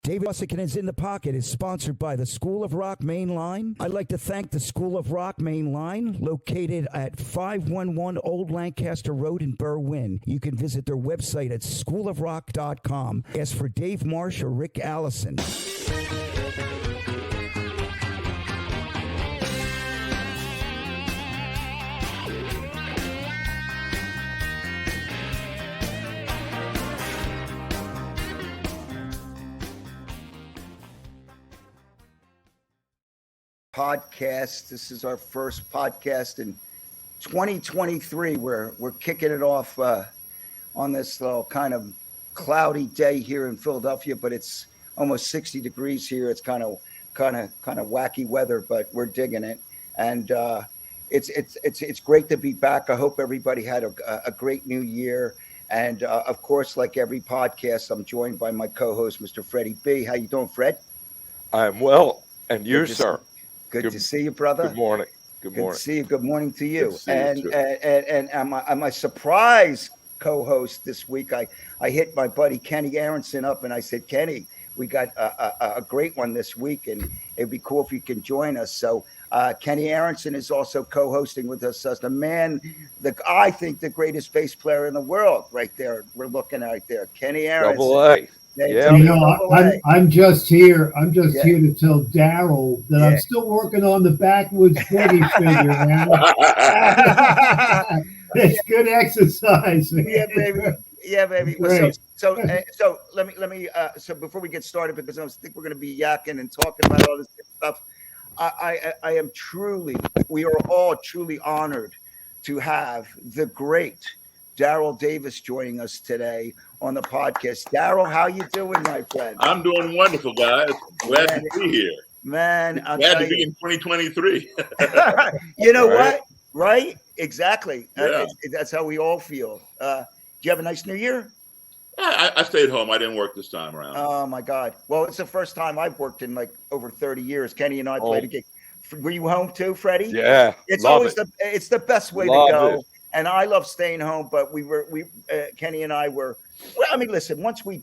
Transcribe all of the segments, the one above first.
David Uosikkinen in the Pocket is sponsored by the School of Rock Main Line. I'd like to thank the School of Rock Main Line, located at 511 Old Lancaster Road in Berwyn. You can visit their website at schoolofrock.com. Ask for Dave Marsh or Rick Allison. Podcast. This is our first podcast in 2023. We're kicking it off on this little kind of cloudy day here in Philadelphia, but it's almost 60 degrees here. It's kind of wacky weather, but we're digging it, and it's great to be back. I hope everybody had a great new year, and of course, like every podcast, I'm joined by my co-host, Mr. Freddie B. How you doing, Fred? I'm well, and you, sir? Good to see you, brother. Good morning. Good to see you. Good morning to you. And my surprise co-host this week, I hit my buddy Kenny Aronson up, and I said, Kenny, we got a great one this week, and it'd be cool if you can join us. So Kenny Aronson is also co-hosting with us. The man, I think the greatest bass player in the world, right there. We're looking right there, Kenny Aronson. Double A. Yeah. You know, I'm just here. I'm just here to tell Daryl that I'm still working on the backwoods boogie figure, man. It's good exercise, man. Yeah, baby. Yeah, baby. So let me. So before we get started, because I think we're going to be yakking and talking about all this stuff, we are all truly honored to have the great Daryl Davis joining us today on the podcast. Daryl, how you doing, my friend? I'm doing wonderful, guys. Glad to be here. Man, I'm glad to be in 2023. You know what? Right? Exactly. Yeah. That's how we all feel. Do you have a nice New Year? I stayed home. I didn't work this time around. Oh, my God. Well, it's the first time I've worked in like over 30 years. Kenny and I played a gig. Were you home too, Freddie? Yeah. It's always it's the best way to go. And I love staying home, but Kenny and I were, well, I mean, listen, once we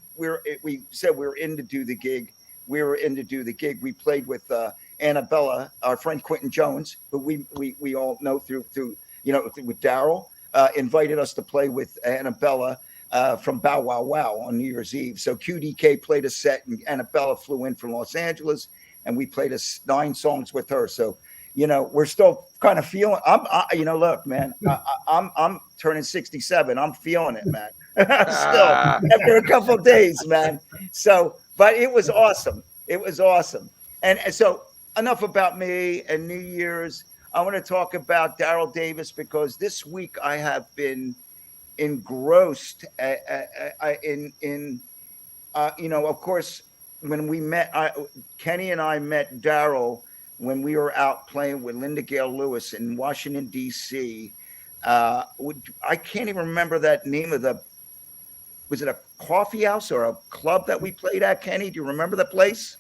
said we were in to do the gig, we played with Annabella, our friend Quentin Jones, who we all know through with Daryl, invited us to play with Annabella from Bow Wow Wow on New Year's Eve. So QDK played a set, and Annabella flew in from Los Angeles, and we played 9 songs with her. So, we're still kind of feeling. Look, man, I'm turning 67. I'm feeling it, man. Still after a couple of days, man. So, but it was awesome. And so, enough about me and New Year's. I want to talk about Daryl Davis because this week I have been engrossed of course, when we met, Kenny and I met Daryl when we were out playing with Linda Gale Lewis in Washington, D.C. I can't even remember that name was it a coffee house or a club that we played at, Kenny? Do you remember the place?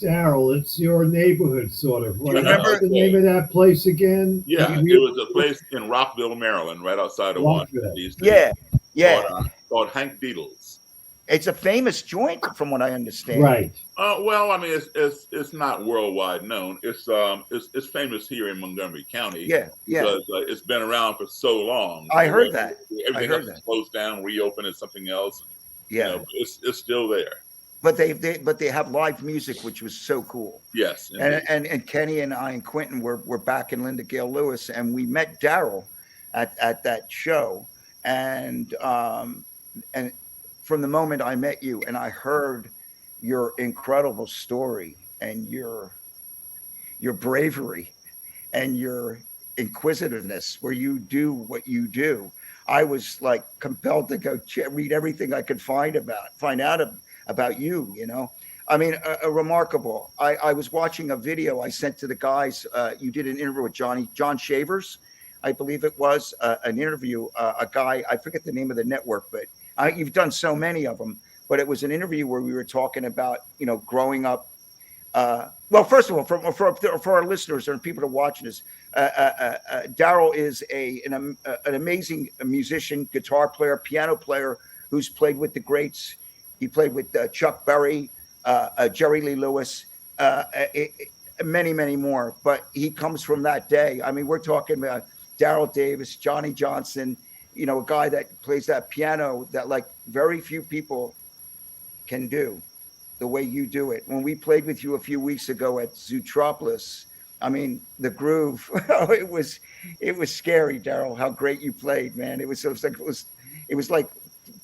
Daryl, it's your neighborhood, sort of. Do you remember the name of that place again? Yeah, it was a place in Rockville, Maryland, right outside of Washington, D.C. Yeah. Called Hank Beatles. It's a famous joint, from what I understand. Right. Well, I mean, it's not worldwide known. It's famous here in Montgomery County. Yeah. Because it's been around for so long. I heard that. Everything else is closed down, reopened as something else. Yeah. It's still there. But they have live music, which was so cool. Yes. And Kenny and I and Quentin were back in Linda Gale Lewis, and we met Daryl at that show, and from the moment I met you and I heard your incredible story and your bravery and your inquisitiveness, where you do what you do, I was like compelled to go read everything I could find out about you. I mean, remarkable. I was watching a video I sent to the guys. You did an interview with John Shavers, I believe it was, an interview, a guy, I forget the name of the network, but you've done so many of them, but it was an interview where we were talking about, growing up. Well, first of all, for our listeners and people that are watching this, Daryl is an amazing musician, guitar player, piano player who's played with the greats. He played with Chuck Berry, Jerry Lee Lewis, many, many more. But he comes from that day. I mean, we're talking about Daryl Davis, Johnny Johnson, you know, a guy that plays that piano that like very few people can do the way you do it. When we played with you a few weeks ago at Zootropolis, I mean, the groove, it was scary, Daryl, how great you played, man. It was like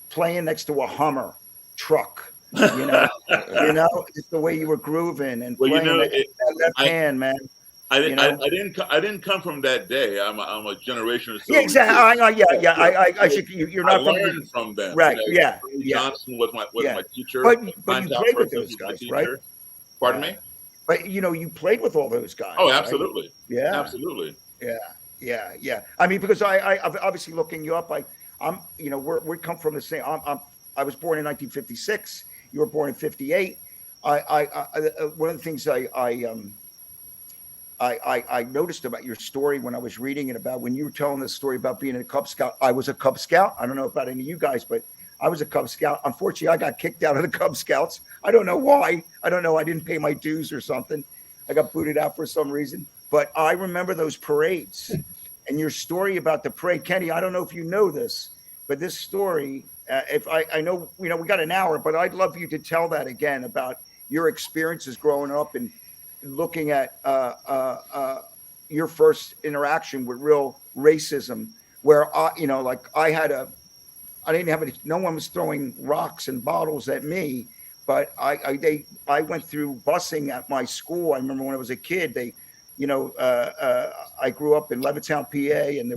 playing next to a Hummer truck, you know, just the way you were grooving and playing that left hand, man. I didn't come from that day. I'm a generation or so. Yeah, exactly. I should. You're not learned from them, right? You know, Yeah. Johnson was my teacher. But you played with those guys, right? Pardon me. But you know, you played with all those guys. Oh, absolutely. Right? Yeah, absolutely. Yeah. I mean, because I obviously looking you up. I'm you know, we come from the same. I was born in 1956. You were born in 58. One of the things I noticed about your story when I was reading it, about when you were telling this story about being a Cub Scout. I was a Cub Scout. I don't know about any of you guys, but I was a Cub Scout. Unfortunately, I got kicked out of the Cub Scouts. I don't know why. I don't know. I didn't pay my dues or something. I got booted out for some reason. But I remember those parades and your story about the parade. Kenny, I don't know if you know this, but this story, if I know, you know, we got an hour, but I'd love you to tell that again about your experiences growing up and looking at your first interaction with real racism, where you know, like I didn't have any, no one was throwing rocks and bottles at me, but I went through busing at my school. I remember when I was a kid, I grew up in Levittown, PA, and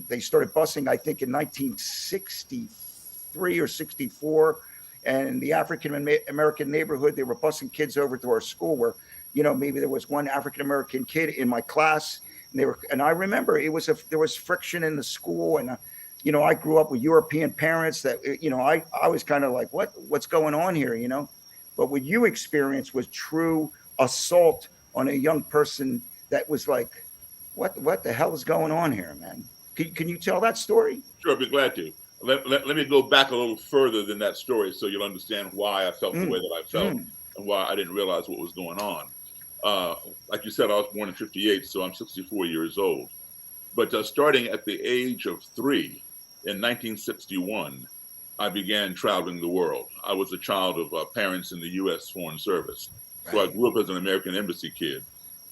they started busing, I think in 1963 or 64. And in the African American neighborhood, they were busing kids over to our school where, you know, maybe there was one African American kid in my class, and I remember there was friction in the school, and you know, I grew up with European parents that, you know, I was kind of like, what's going on here, you know? But what you experienced was true assault on a young person that was like, what the hell is going on here, man? Can you tell that story? Sure, I'd be glad to. Let me go back a little further than that story so you'll understand why I felt the way that I felt and why I didn't realize what was going on. Like you said, I was born in 58, so I'm 64 years old. But starting at the age of 3 in 1961, I began traveling the world. I was a child of parents in the U.S. Foreign Service. So I grew up as an American Embassy kid.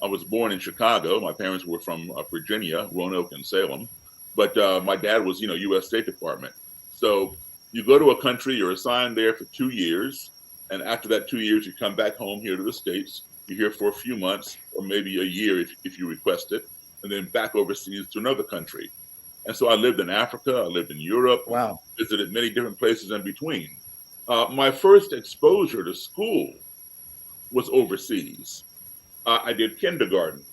I was born in Chicago. My parents were from Virginia, Roanoke and Salem. But my dad was, you know, U.S. State Department. So you go to a country, you're assigned there for 2 years. And after that 2 years, you come back home here to the States. You're here for a few months or maybe a year if you request it, and then back overseas to another country. And so I lived in Africa. I lived in Europe. Wow. Visited many different places in between. My first exposure to school was overseas. I did kindergarten,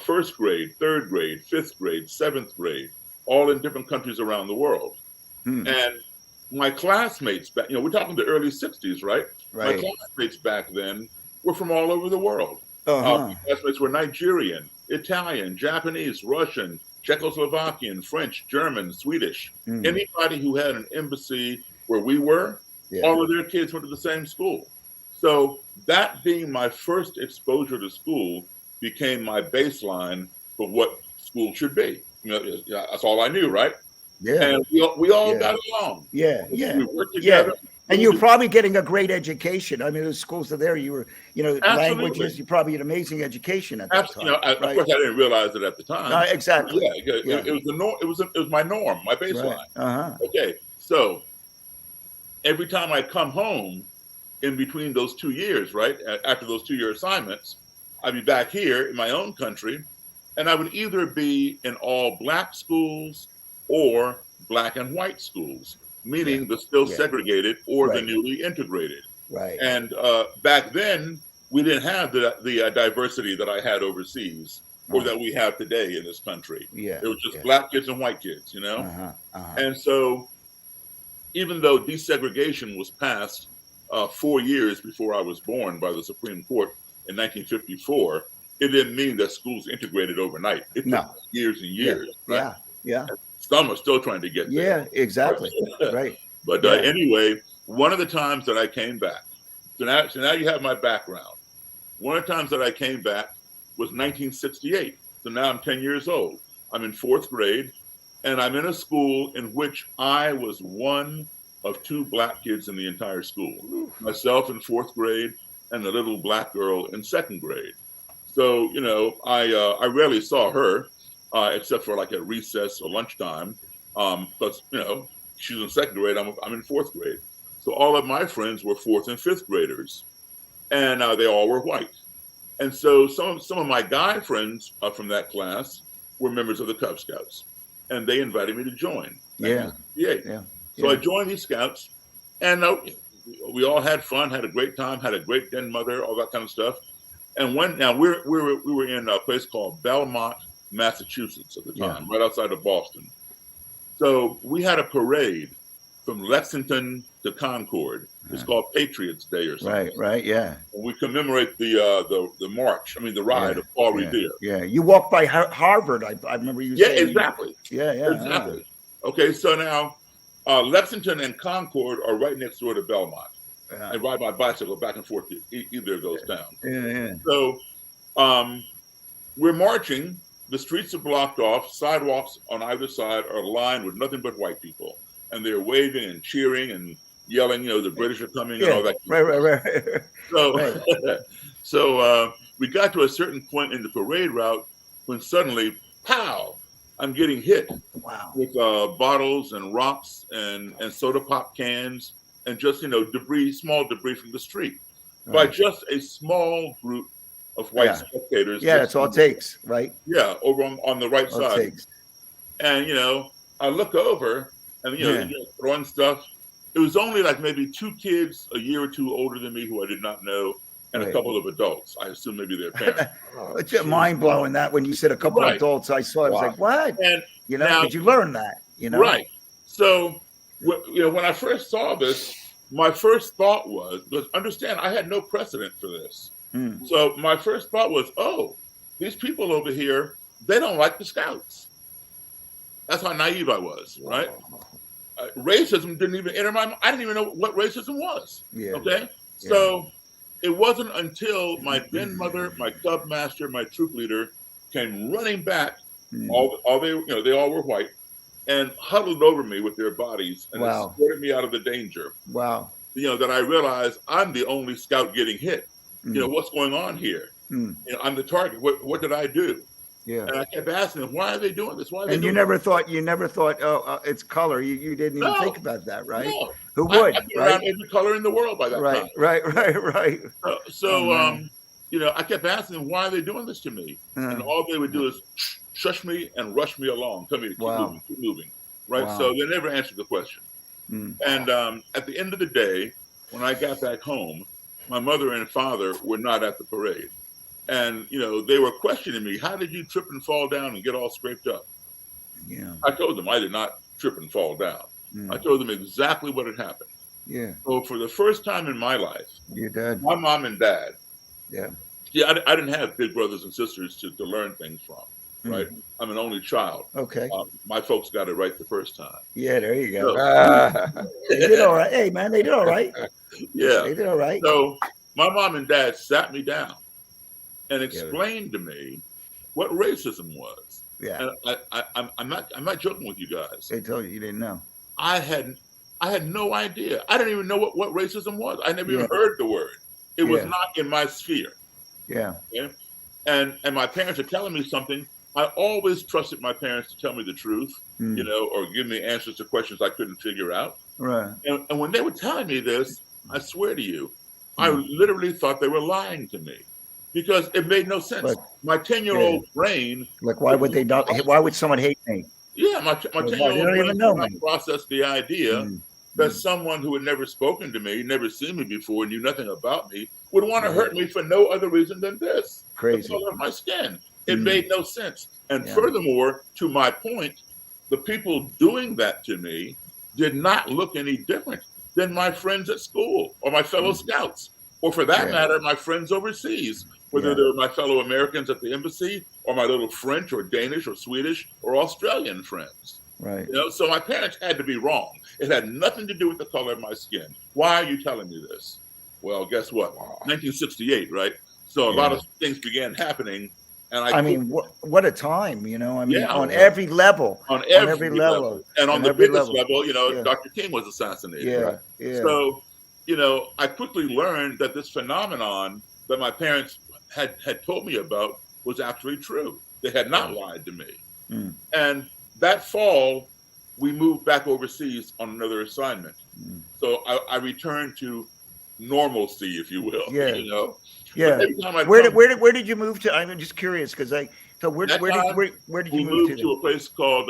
first grade, third grade, fifth grade, seventh grade, all in different countries around the world. And my classmates back, you know, we're talking the early 60s, right? My classmates back then were from all over the world. My classmates were Nigerian, Italian, Japanese, Russian, Czechoslovakian, French, German, Swedish. Anybody who had an embassy where we were, all of their kids went to the same school. So that being my first exposure to school became my baseline for what school should be. You know, that's all I knew, right? Yeah. And we all got along. Yeah. We worked together. And you're probably getting a great education. I mean, those schools are there. You were, you know, Absolutely. languages. You probably had amazing education at that time. You know, of course, I didn't realize it at the time. Exactly. It was the norm. It was my norm, my baseline. Okay, so every time I come home, in between those 2 years, right after those 2-year assignments, I'd be back here in my own country, and I would either be in all black schools or black and white schools, meaning the still segregated or the newly integrated. Right. And back then, we didn't have the diversity that I had overseas or that we have today in this country. Yeah. It was just black kids and white kids, you know? And so even though desegregation was passed 4 years before I was born by the Supreme Court in 1954, it didn't mean that schools integrated overnight. It took years and years. Right? Yeah. Some are still trying to get there. Yeah, exactly. Right. But anyway, one of the times that I came back, So now you have my background. One of the times that I came back was 1968. So now I'm 10 years old. I'm in 4th grade, and I'm in a school in which I was one of 2 black kids in the entire school. Myself in 4th grade and a little black girl in 2nd grade. So, you know, I rarely saw her, except for like at recess or lunchtime. But, you know, she's in 2nd grade, I'm in 4th grade. So all of my friends were 4th and 5th graders, and they all were white. And so some of my guy friends from that class were members of the Cub Scouts, and they invited me to join. Yeah. So I joined these scouts, and we all had fun, had a great time, had a great den mother, all that kind of stuff. And we were in a place called Belmont, Massachusetts at the time, right outside of Boston. So we had a parade from Lexington to Concord. It's called Patriots Day or something. Right, yeah. And we commemorate the march, the ride of Paul Revere. Yeah, you walked by Harvard, I remember you saying. Yeah, exactly. Yeah. Okay, so now Lexington and Concord are right next door to Belmont. I ride my bicycle back and forth to either of those towns. Yeah. So we're marching. The streets are blocked off. Sidewalks on either side are lined with nothing but white people. And they're waving and cheering and yelling, you know, the British are coming and all that. Right. So, so we got to a certain point in the parade route when suddenly, pow, I'm getting hit with bottles and rocks and soda pop cans and just, you know, small debris from the street by just a small group of white spectators. Yeah, that's all it takes, right? Yeah, over on the right side. And, you know, I look over and, you know, throwing stuff. It was only like maybe 2 kids a year or 2 older than me who I did not know, and a couple of adults. I assume maybe their parents. It's just mind blowing that when you said a couple of adults, I saw it. I was like, what? And you know, now, did you learn that? You know, right? So, you know, when I first saw this, my first thought was understand, I had no precedent for this. So my first thought was, oh, these people over here, they don't like the Scouts. That's how naive I was, right? Racism didn't even enter my mind. I didn't even know what racism was. Okay, so it wasn't until my den mother, my club master, my troop leader came running back. All they, you know, they all were white, and huddled over me with their bodies and escorted me out of the danger. You know, that I realized I'm the only Scout getting hit. You know, what's going on here? You know, I'm the target. What did I do? And I kept asking them, why are they doing this? Why are they doing this? You never thought, oh, it's color. You didn't even think about that, right? No. Who would? I've been around every color in the world by that time. Right. So, you know, I kept asking them, why are they doing this to me? And all they would do is shush me and rush me along. Tell me to keep moving. Right. So they never answered the question. And at the end of the day, when I got back home, my mother and father were not at the parade. And, you know, they were questioning me, how did you trip and fall down and get all scraped up? I told them I did not trip and fall down. I told them exactly what had happened. So for the first time in my life, my mom and dad, I didn't have big brothers and sisters to learn things from, right? I'm an only child. My folks got it right the first time. There you go. They did all right. Hey, man, they did all right. They did all right. So my mom and dad sat me down and explained to me what racism was. And I'm not joking with you guys. They told you didn't know. I had no idea. I didn't even know what racism was. I never even heard the word. It was not in my sphere. And my parents are telling me something. I always trusted my parents to tell me the truth, you know, or give me answers to questions I couldn't figure out. And when they were telling me this, I swear to you, I literally thought they were lying to me. Because it made no sense. My 10-year-old brain. Like, why would they not? Why would someone hate me? My 10-year-old brain could not process the idea that someone who had never spoken to me, never seen me before, knew nothing about me, would want to hurt me for no other reason than this. The color of my skin. It made no sense. And furthermore, to my point, the people doing that to me did not look any different than my friends at school or my fellow Scouts. Or for that matter, my friends overseas, whether they were my fellow Americans at the embassy or my little French or Danish or Swedish or Australian friends. You know, so my parents had to be wrong. It had nothing to do with the color of my skin. Why are you telling me this? Well, guess what? 1968, right? So a lot of things began happening, and I mean, what a time, you know. I mean, on yeah. every level, On every level. And on the every biggest level, you know, Yeah. Dr. King was assassinated. Yeah, Right? yeah. So, you know, I quickly learned that this phenomenon that my parents had told me about was actually true. They had not lied to me. Mm. And that fall, we moved back overseas on another assignment. Mm. So I returned to normalcy, if you will. Yeah. You know? Yeah. But every time I Where did you move to? I'm just curious because where did you move to a place called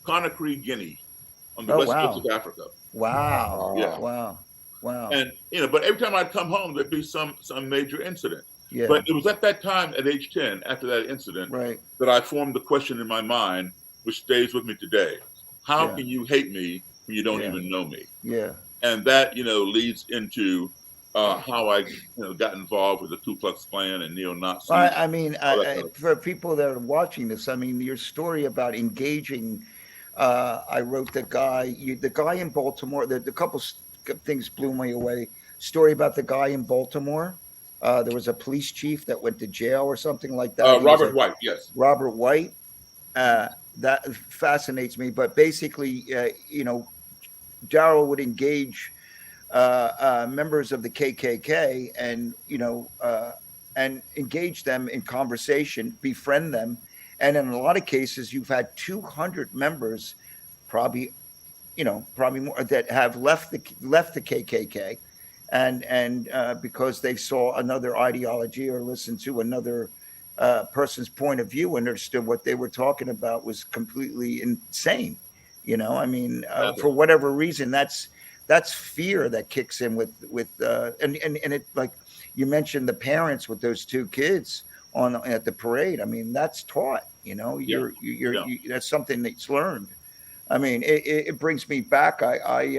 Conakry, Guinea, on the west coast of Africa. Wow. Yeah. Wow. Wow. And you know, but every time I'd come home, there'd be some major incident. Yeah. But it was at that time, at age 10, after that incident, right, that I formed the question in my mind, which stays with me today: how can you hate me when you don't even know me? Yeah. And that, you know, leads into how I, got involved with the Ku Klux Klan and neo-Nazis. I mean, for people that are watching this, I mean, your story about engaging. I wrote the guy in Baltimore. The couple things blew me away. Story about the guy in Baltimore. There was a police chief that went to jail or something like that. Robert White, yes. Robert White. That fascinates me. But basically, Daryl would engage members of the KKK and engage them in conversation, befriend them. And in a lot of cases, you've had 200 members, probably more, that have left the KKK, and because they saw another ideology or listened to another person's point of view and understood what they were talking about was completely insane. I mean, for whatever reason, that's fear that kicks in with and it, like you mentioned, the parents with those two kids at the parade. I mean, that's taught. That's something that's learned. I mean, it brings me back. We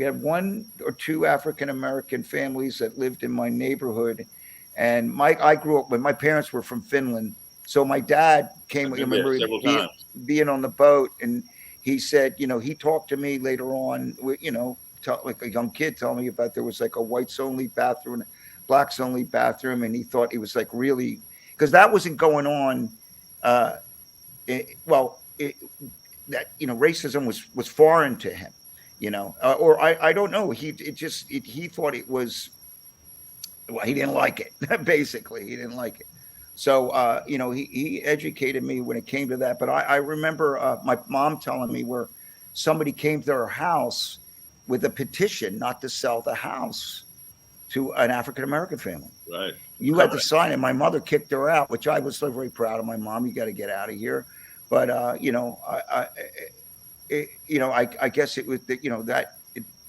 had one or two African American families that lived in my neighborhood, and I grew up when my parents were from Finland. So my dad came. I remember being on the boat, and he said, he talked to me later on. Like a young kid, telling me about there was like a whites only bathroom, blacks only bathroom, and he thought it was like really, because that wasn't going on. Racism was foreign to him, or I don't know. He thought it was. Well, he didn't like it. Basically, he didn't like it. So, he educated me when it came to that. But I remember my mom telling me where somebody came to her house with a petition not to sell the house to an African American family. Right. You had to sign it. My mother kicked her out, which I was so very proud of my mom. You got to get out of here. But I guess it was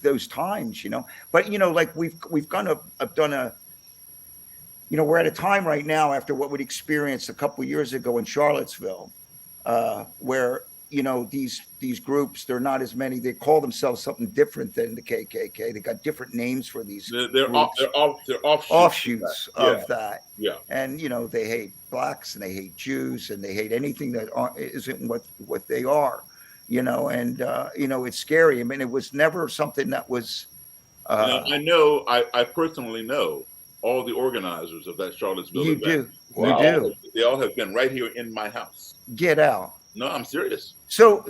those times, But like we've done a. We're at a time right now after what we'd experienced a couple of years ago in Charlottesville, where these groups, they're not as many. They call themselves something different than the KKK. They got different names for these. They're offshoots of that. Yeah, and they hate blacks and they hate Jews and they hate anything that isn't what they are. And it's scary. I mean, it was never something that was. I personally know all the organizers of that Charlottesville event. You do. They all have been right here in my house. Get out. No, I'm serious. So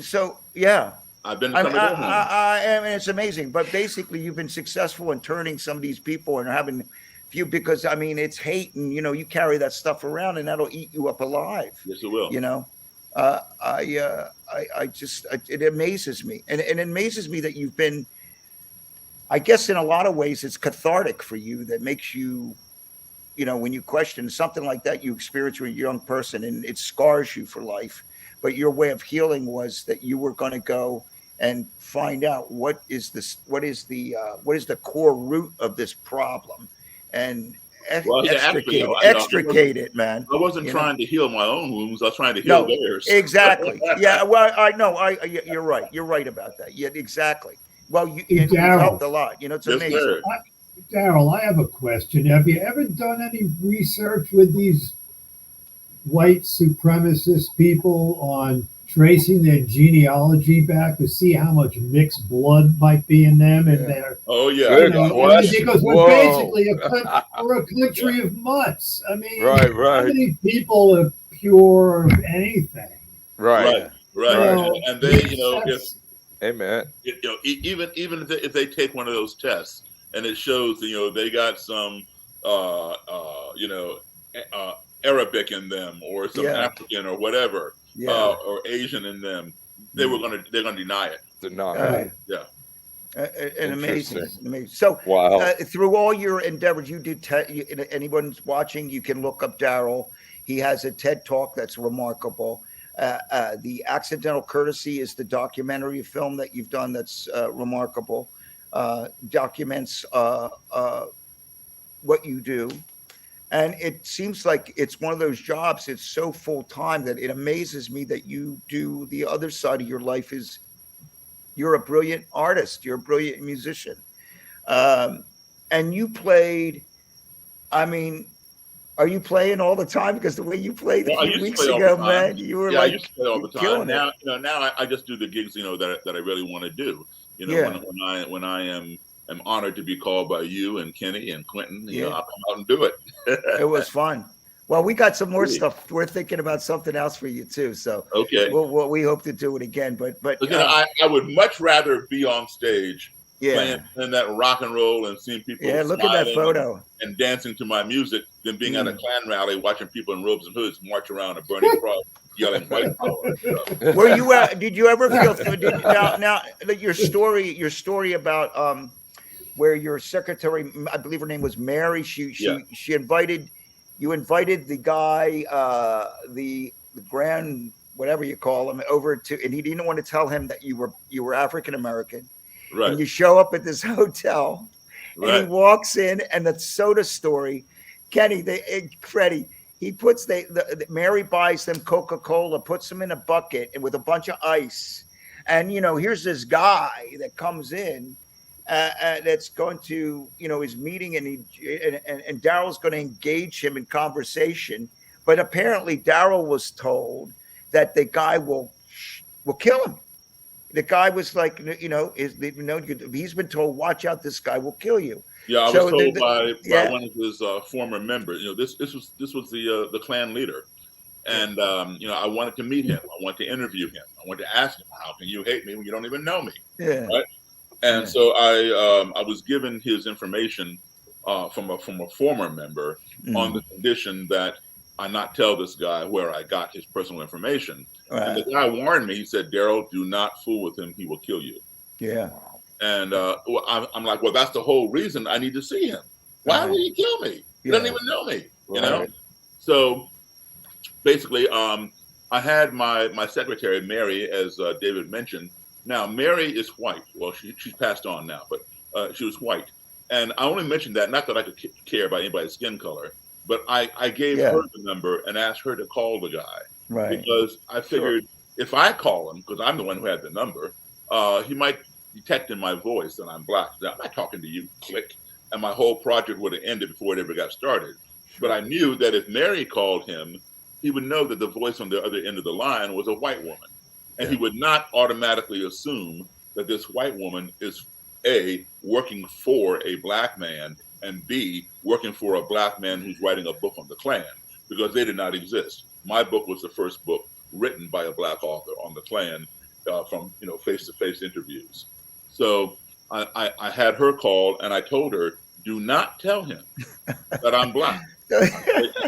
yeah. I've been to some of their homes. I mean, it's amazing. But basically, you've been successful in turning some of these people and having few, because I mean, it's hate, and you carry that stuff around, and that'll eat you up alive. Yes, it will. It amazes me, and it amazes me that you've been. I guess in a lot of ways, it's cathartic for you. That makes you, when you question something like that, you experience with a young person, and it scars you for life. But your way of healing was that you were going to go and find out what is the core root of this problem, and extricate it, man. I wasn't trying to heal my own wounds. I was trying to heal theirs. Exactly. Yeah. Well, I know. You're right. You're right about that. Yeah. Exactly. Well, you helped a lot. It's amazing. Daryl, I have a question. Have you ever done any research with these white supremacist people on tracing their genealogy back to see how much mixed blood might be in them and their. Oh yeah. You Good know, question. because we're Whoa. basically we're a country of mutts. I mean, Right, how right. many people are pure of anything? Right. Right. And they, you know, if Amen. you know, even if they take one of those tests and it shows that, you know, they got some you know, Arabic in them or some African or whatever, or Asian in them, they're gonna deny it. Deny. Yeah. And amazing. So wow. Through all your endeavors, you did. Anyone's watching, you can look up Daryl. He has a TED Talk that's remarkable. The Accidental Courtesy is the documentary film that you've done that's remarkable. Documents what you do. And it seems like it's one of those jobs, it's so full time that it amazes me that you do the other side of your life is you're a brilliant artist, you're a brilliant musician. And you played, I mean, are you playing all the time? Because the way you played a few weeks ago, man, you were I used to play all the time. Now, you know, now I just do the gigs, you know, that I really want to do. You know, when I am honored to be called by you and Kenny and Quentin, you know, I'll come out and do it. It was fun. Well, we got some more stuff. We're thinking about something else for you too. So okay, we hope to do it again. But you know, I would much rather be on stage playing that rock and roll and seeing people look at that photo and dancing to my music than being at a Klan rally watching people in robes and hoods march around a burning cross yelling white power. Were you did you ever feel now your story about where your secretary, I believe her name was Mary, she invited the guy, the grand whatever you call him, over to, and he didn't want to tell him that you were African American. Right. And you show up at this hotel, and he walks in, and the soda story, Kenny, Freddie, he puts Mary buys them Coca-Cola, puts them in a bucket and with a bunch of ice, and you know, here's this guy that comes in. That's going to, you know, his meeting, and Daryl's going to engage him in conversation. But apparently, Daryl was told that the guy will kill him. The guy was like, you know, he's been told, watch out, this guy will kill you. Yeah, I was told by one of his former members. You know, this was the Klan leader, and you know, I wanted to meet him. I wanted to interview him. I wanted to ask him, how can you hate me when you don't even know me? Yeah. Right. And so I was given his information from a former member on the condition that I not tell this guy where I got his personal information. And the guy warned me. He said, "Daryl, do not fool with him. He will kill you." Yeah. And I'm like, well, that's the whole reason I need to see him. Why would he kill me? He doesn't even know me. You know. So basically, I had my secretary Mary, as David mentioned. Now, Mary is white. Well, she's passed on now, but she was white. And I only mentioned that, not that I could care about anybody's skin color, but I gave her the number and asked her to call the guy. Right. Because I figured if I call him, because I'm the one who had the number, he might detect in my voice that I'm black. I'm not talking to you, click. And my whole project would have ended before it ever got started. But I knew that if Mary called him, he would know that the voice on the other end of the line was a white woman. And he would not automatically assume that this white woman is A, working for a black man, and B, working for a black man who's writing a book on the Klan, because they did not exist. My book was the first book written by a black author on the Klan from face-to-face interviews. So I had her call, and I told her, do not tell him that I'm black. But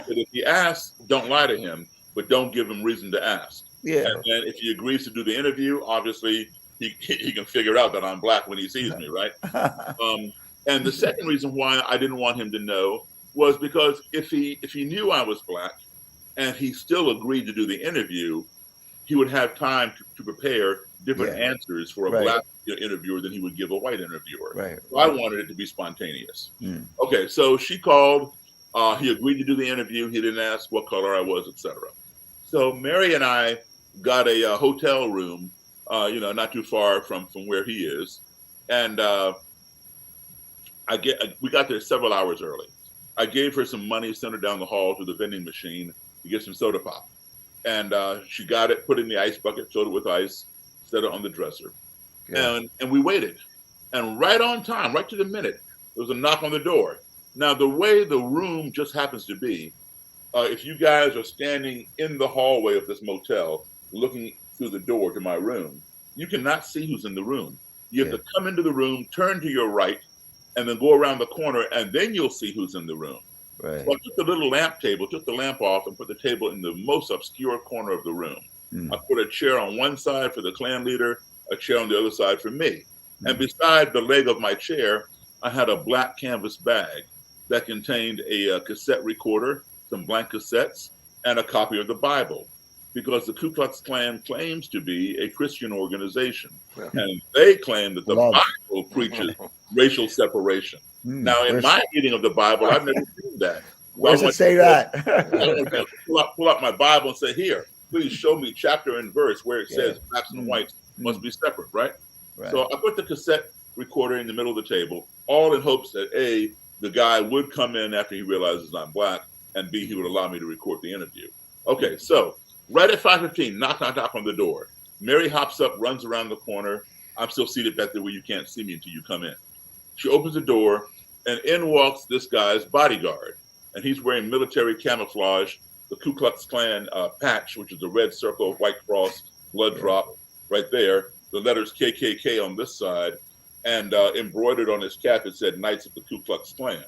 if he asks, don't lie to him, but don't give him reason to ask. Yeah. And then if he agrees to do the interview, obviously he can figure out that I'm black when he sees me, right? And the second reason why I didn't want him to know was because if he knew I was black and he still agreed to do the interview, he would have time to prepare different answers for a black interviewer than he would give a white interviewer. Right. So I wanted it to be spontaneous. Okay, so she called. He agreed to do the interview. He didn't ask what color I was, etc. So Mary and I got a hotel room, not too far from where he is, and we got there several hours early. I gave her some money, sent her down the hall to the vending machine to get some soda pop. And she got it, put it in the ice bucket, filled it with ice, set it on the dresser. Yeah. And we waited. And right on time, right to the minute, there was a knock on the door. Now, the way the room just happens to be, if you guys are standing in the hallway of this motel, looking through the door to my room, you cannot see who's in the room. You have to come into the room, turn to your right, and then go around the corner, and then you'll see who's in the room. Right. So I took the little lamp table, took the lamp off, and put the table in the most obscure corner of the room. I put a chair on one side for the clan leader, a chair on the other side for me. And beside the leg of my chair, I had a black canvas bag that contained a cassette recorder, some blank cassettes, and a copy of the Bible, because the Ku Klux Klan claims to be a Christian organization. Yeah. And they claim that the Bible preaches racial separation. Now, in my reading of the Bible, I've never seen that. Where does it say that? Pull out my Bible and say, here, please show me chapter and verse where it says blacks and whites must be separate, right? So I put the cassette recorder in the middle of the table, all in hopes that A, the guy would come in after he realizes I'm black, and B, he would allow me to record the interview. Okay, so right at 5:15, knock, knock, knock on the door. Mary hops up, runs around the corner. I'm still seated back there where you can't see me until you come in. She opens the door, and in walks this guy's bodyguard. And he's wearing military camouflage, the Ku Klux Klan patch, which is a red circle, white cross, blood drop right there. The letters KKK on this side. And embroidered on his cap, it said Knights of the Ku Klux Klan.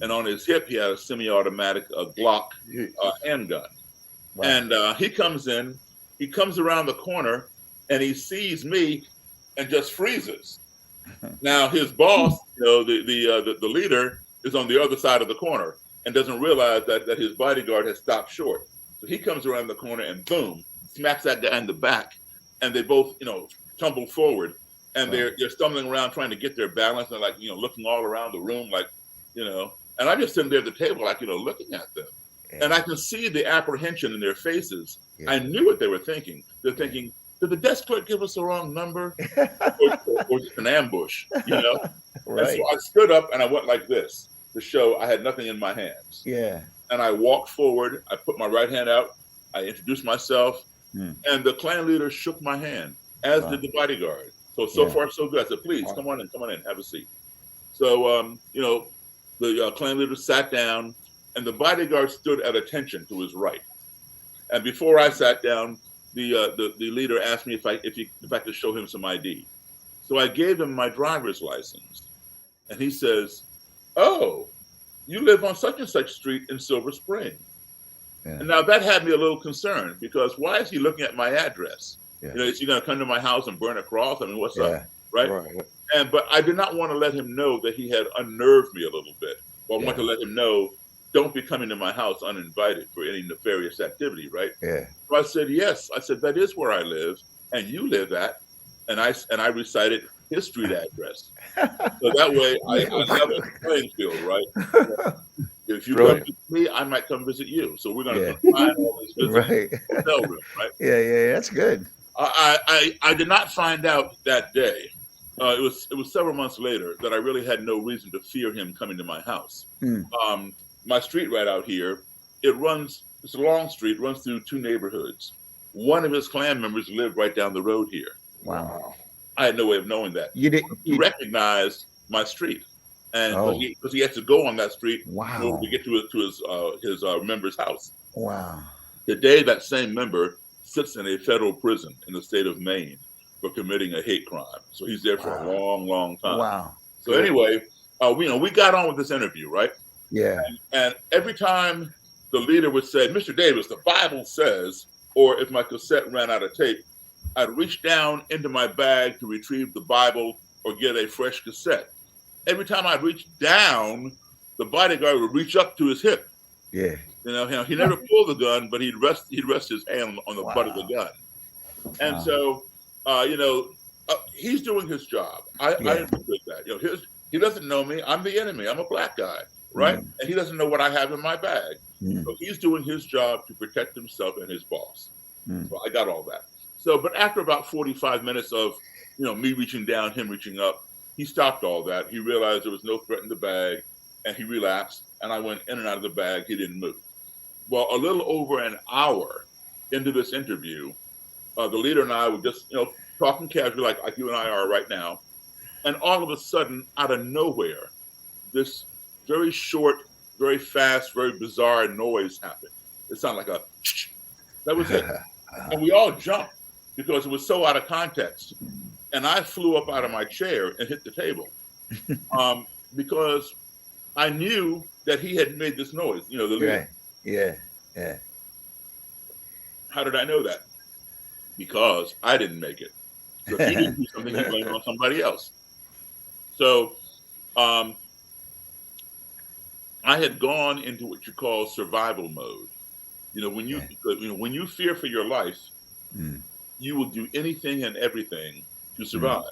And on his hip, he had a semi-automatic Glock handgun. Wow. And he comes in, he comes around the corner, and he sees me and just freezes. Now, his boss, the leader, is on the other side of the corner and doesn't realize that his bodyguard has stopped short. So he comes around the corner and boom, smacks that guy in the back. And they both, tumble forward. And they're stumbling around trying to get their balance and looking all around the room and I'm just sitting there at the table looking at them. And I can see the apprehension in their faces. I knew what they were thinking. They're thinking, did the desk clerk give us the wrong number? or just an ambush, Right. And so I stood up and I went like this to show I had nothing in my hands. Yeah. And I walked forward. I put my right hand out. I introduced myself. And the Klan leader shook my hand, as did the bodyguard. So far, so good. I said, please, come on in, have a seat. So, the Klan leader sat down, and the bodyguard stood at attention to his right. And before I sat down, the leader asked me if I could show him some ID. So I gave him my driver's license. And he says, oh, you live on such and such street in Silver Spring. Yeah. And now that had me a little concerned, because why is he looking at my address? Is he going to come to my house and burn a cross? I mean, what's up, right? But I did not want to let him know that he had unnerved me a little bit. Well, I want to let him know, don't be coming to my house uninvited for any nefarious activity, right? Yeah. So I said, yes. I said, that is where I live, and you live at. And I recited his street address. So that way, I level the playing field, right? If you come visit me, I might come visit you. So we're going to combine all this visit hotel room, right? Yeah, that's good. I did not find out that day. It was several months later that I really had no reason to fear him coming to my house. My street right out here, it's a long street, runs through two neighborhoods. One of his Klan members lived right down the road here. Wow. I had no way of knowing that. He recognized my street. And because he had to go on that street to get to his member's house. Wow. Today, that same member sits in a federal prison in the state of Maine for committing a hate crime. So he's there for a long, long time. Wow. So anyway, we got on with this interview, right? Yeah. And every time the leader would say, Mr. Davis, the Bible says, or if my cassette ran out of tape, I'd reach down into my bag to retrieve the Bible or get a fresh cassette. Every time I'd reach down, the bodyguard would reach up to his hip. Yeah. He never pulled the gun, but he'd rest his hand on the butt of the gun. And so, he's doing his job. I understood that. He doesn't know me. I'm the enemy. I'm a black guy, right? And he doesn't know what I have in my bag. So he's doing his job to protect himself and his boss. So I got all that. So, but after about 45 minutes of, me reaching down, him reaching up, he stopped all that. He realized there was no threat in the bag, and he relapsed. And I went in and out of the bag. He didn't move. Well, a little over an hour into this interview, the leader and I were just, talking casually like you and I are right now. And all of a sudden, out of nowhere, this very short, very fast, very bizarre noise happened. It sounded like that was it. And we all jumped because it was so out of context. And I flew up out of my chair and hit the table because I knew that he had made this noise, the leader. Yeah. How did I know that? Because I didn't make it. So if he didn't do something, he blamed on somebody else. So I had gone into what you call survival mode. When you fear for your life, you will do anything and everything to survive.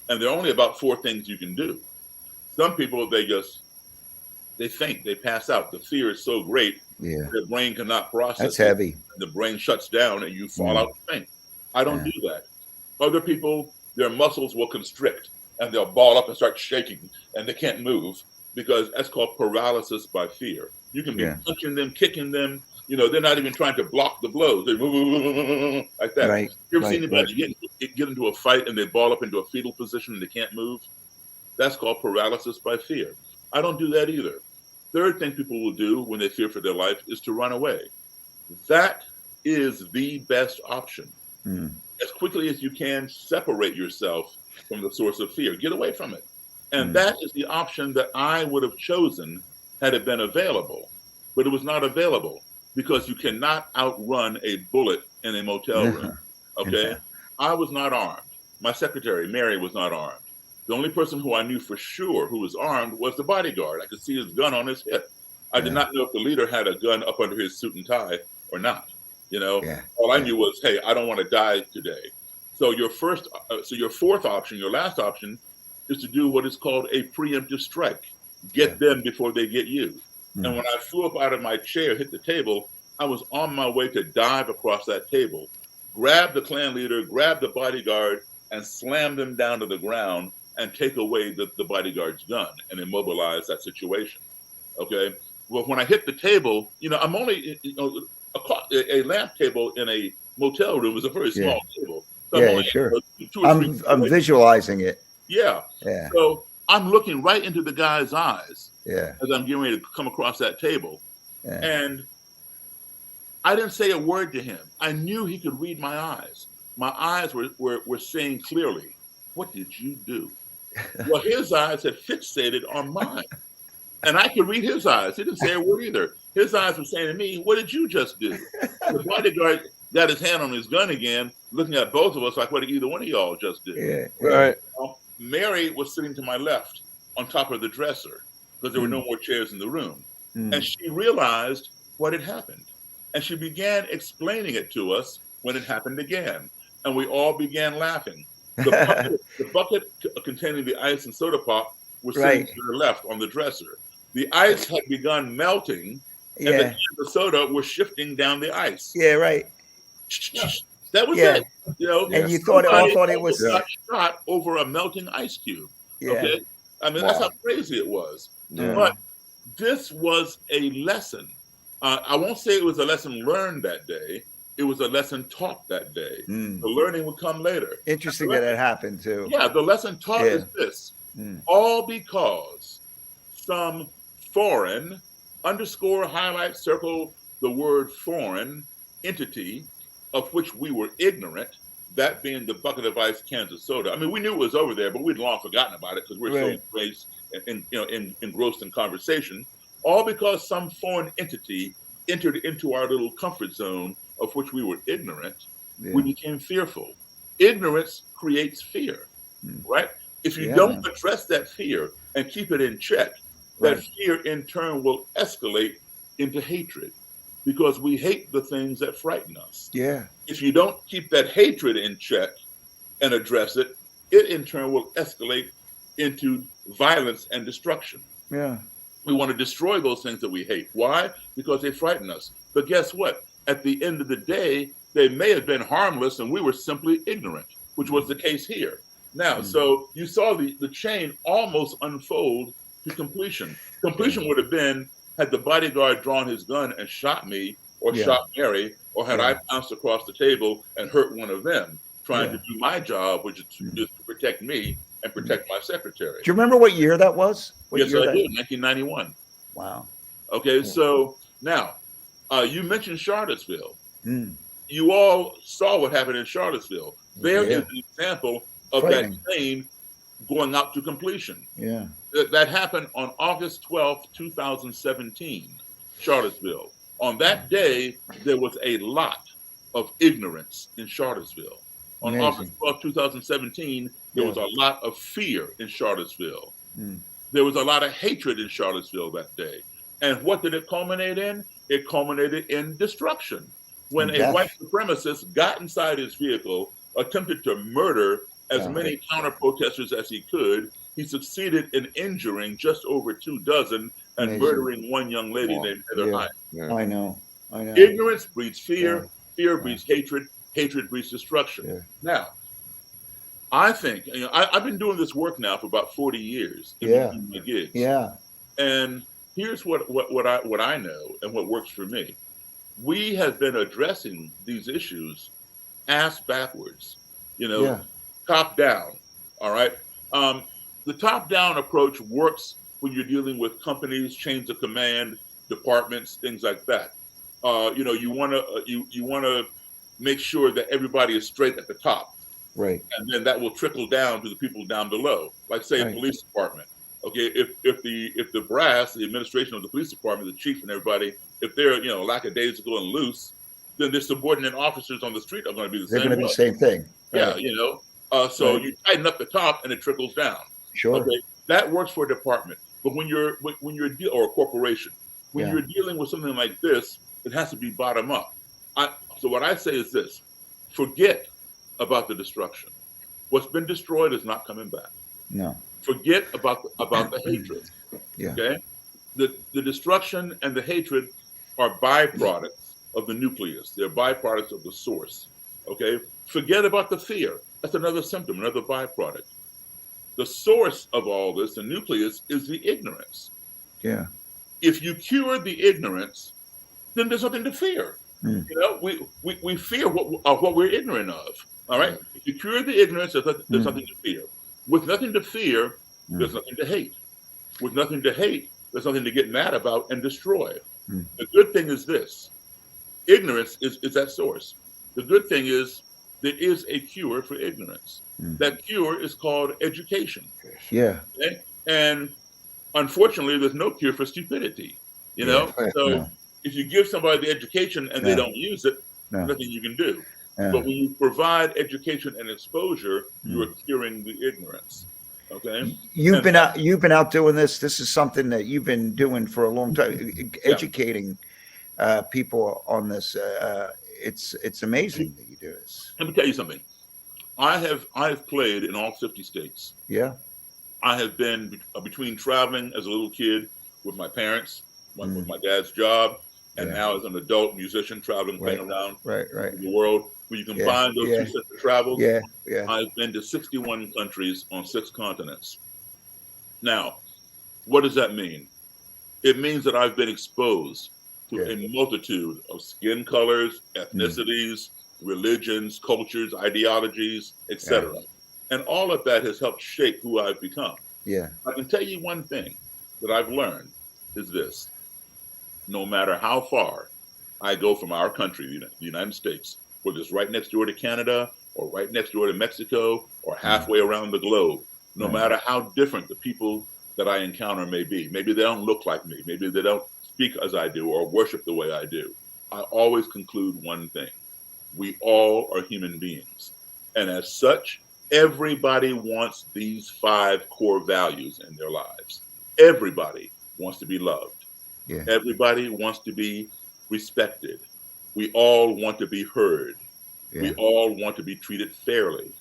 And there are only about 4 things you can do. Some people, they faint, they pass out. The fear is so great, their brain cannot process. That's heavy. The brain shuts down and you fall out and faint. I don't do that. Other people, their muscles will constrict and they'll ball up and start shaking and they can't move because that's called paralysis by fear. You can be punching them, kicking them. They're not even trying to block the blows. They move like that. Right. You ever seen anybody get into a fight and they ball up into a fetal position and they can't move? That's called paralysis by fear. I don't do that either. Third thing people will do when they fear for their life is to run away. That is the best option. As quickly as you can, separate yourself from the source of fear. Get away from it. And that is the option that I would have chosen had it been available. But it was not available because you cannot outrun a bullet in a motel room. Okay? I was not armed. My secretary, Mary, was not armed. The only person who I knew for sure who was armed was the bodyguard. I could see his gun on his hip. I did not know if the leader had a gun up under his suit and tie or not. All I knew was, hey, I don't want to die today. So your fourth option, your last option, is to do what is called a preemptive strike. Get them before they get you. And when I flew up out of my chair, hit the table, I was on my way to dive across that table, grab the Klan leader, grab the bodyguard, and slam them down to the ground and take away the bodyguard's gun and immobilize that situation. Okay. Well, when I hit the table, I'm only, a lamp table in a motel room is a very small table. So sure. I'm visualizing it. Yeah. So I'm looking right into the guy's eyes as I'm getting ready to come across that table. And I didn't say a word to him. I knew he could read my eyes. My eyes were saying clearly, what did you do? Well, his eyes had fixated on mine. And I could read his eyes. He didn't say a word either. His eyes were saying to me, what did you just do? The bodyguard got his hand on his gun again, looking at both of us like, what did either one of y'all just do? Right. Mary was sitting to my left on top of the dresser because there were no more chairs in the room. And she realized what had happened. And she began explaining it to us when it happened again. And we all began laughing. The bucket containing the ice and soda pop was sitting to her left on the dresser. The ice had begun melting, and the soda was shifting down the ice. That was it. And you thought it was shot over a melting ice cube. Okay, I mean that's how crazy it was. But this was a lesson. I won't say it was a lesson learned that day. It was a lesson taught that day. The learning would come later. Interesting that it happened too. Yeah, the lesson taught is this. All because some foreign _ circle the word foreign entity of which we were ignorant, that being the bucket of ice cans of soda. I mean, we knew it was over there, but we'd long forgotten about it because we're so engrossed in conversation. All because some foreign entity entered into our little comfort zone of which we were ignorant, we became fearful. Ignorance creates fear, right? If you don't address that fear and keep it in check, that fear in turn will escalate into hatred because we hate the things that frighten us. If you don't keep that hatred in check and address it, it in turn will escalate into violence and destruction. We want to destroy those things that we hate. Why? Because they frighten us. But guess what? At the end of the day, they may have been harmless and we were simply ignorant, which was the case here. Now, so you saw the chain almost unfold to completion. Completion would have been had the bodyguard drawn his gun and shot me or shot Mary or had I bounced across the table and hurt one of them, trying to do my job, which is to protect me and protect my secretary. Do you remember what year that was? Yes, I do. 1991. Wow. Okay, so now you mentioned Charlottesville. Mm. You all saw what happened in Charlottesville. There is an example of that chain going out to completion. Yeah. That happened on August 12th, 2017, Charlottesville. On that day, there was a lot of ignorance in Charlottesville. On August 12th, 2017, there was a lot of fear in Charlottesville. Mm. There was a lot of hatred in Charlottesville that day. And what did it culminate in? It culminated in destruction. When a white supremacist got inside his vehicle, attempted to murder as many counter-protesters as he could, he succeeded in injuring just over 2 dozen and murdering one young lady named Heather Hines. I know. Ignorance breeds fear, fear breeds hatred, hatred breeds destruction. Now, I think, I've been doing this work now for about 40 years in my gigs. And here's what I know and what works for me. We have been addressing these issues ass backwards, top down. All right. The top down approach works when you're dealing with companies, chains of command, departments, things like that. You want to make sure that everybody is straight at the top. Right. And then that will trickle down to the people down below. Like say a police department. Okay, if the brass, the administration of the police department, the chief and everybody, if they're lackadaisical and loose, then their subordinate officers on the street are going to be the same. They're going to be the same thing. Yeah, so you tighten up the top and it trickles down. Sure. Okay, that works for a department, but when you're or a corporation, when you're dealing with something like this, it has to be bottom up. So what I say is this: forget about the destruction. What's been destroyed is not coming back. No. Forget about the hatred. Okay, the destruction and the hatred are byproducts of the nucleus. They're byproducts of the source. Okay, forget about the fear. That's another symptom, another byproduct. The source of all this, the nucleus, is the ignorance. Yeah. If you cure the ignorance, then there's nothing to fear. Mm. We fear what we're ignorant of. All right. If you cure the ignorance, there's nothing to fear. With nothing to fear, there's nothing to hate. With nothing to hate, there's nothing to get mad about and destroy. Mm. The good thing is this: ignorance is that source. The good thing is there is a cure for ignorance. Mm. That cure is called education. Yeah. Okay? And unfortunately, there's no cure for stupidity. So if you give somebody the education and they don't use it, nothing you can do. But when you provide education and exposure, you are curing the ignorance. Okay. You've been out doing this. This is something that you've been doing for a long time, educating people on this. It's amazing that you do this. Let me tell you something. I have played in all 50 states. Yeah. I have been between traveling as a little kid with my parents, with my dad's job, and now as an adult musician traveling, playing around the world. When you combine those two sets of travels, I've been to 61 countries on 6 continents. Now, what does that mean? It means that I've been exposed to a multitude of skin colors, ethnicities, religions, cultures, ideologies, etc. And all of that has helped shape who I've become. Yeah. I can tell you one thing that I've learned is this: no matter how far I go from our country, the United States, whether it's right next door to Canada or right next door to Mexico or halfway around the globe, no matter how different the people that I encounter may be, maybe they don't look like me, maybe they don't speak as I do or worship the way I do, I always conclude one thing: we all are human beings. And as such, everybody wants these 5 core values in their lives. Everybody wants to be loved. Yeah. Everybody wants to be respected. We all want to be heard. Yeah. We all want to be treated fairly.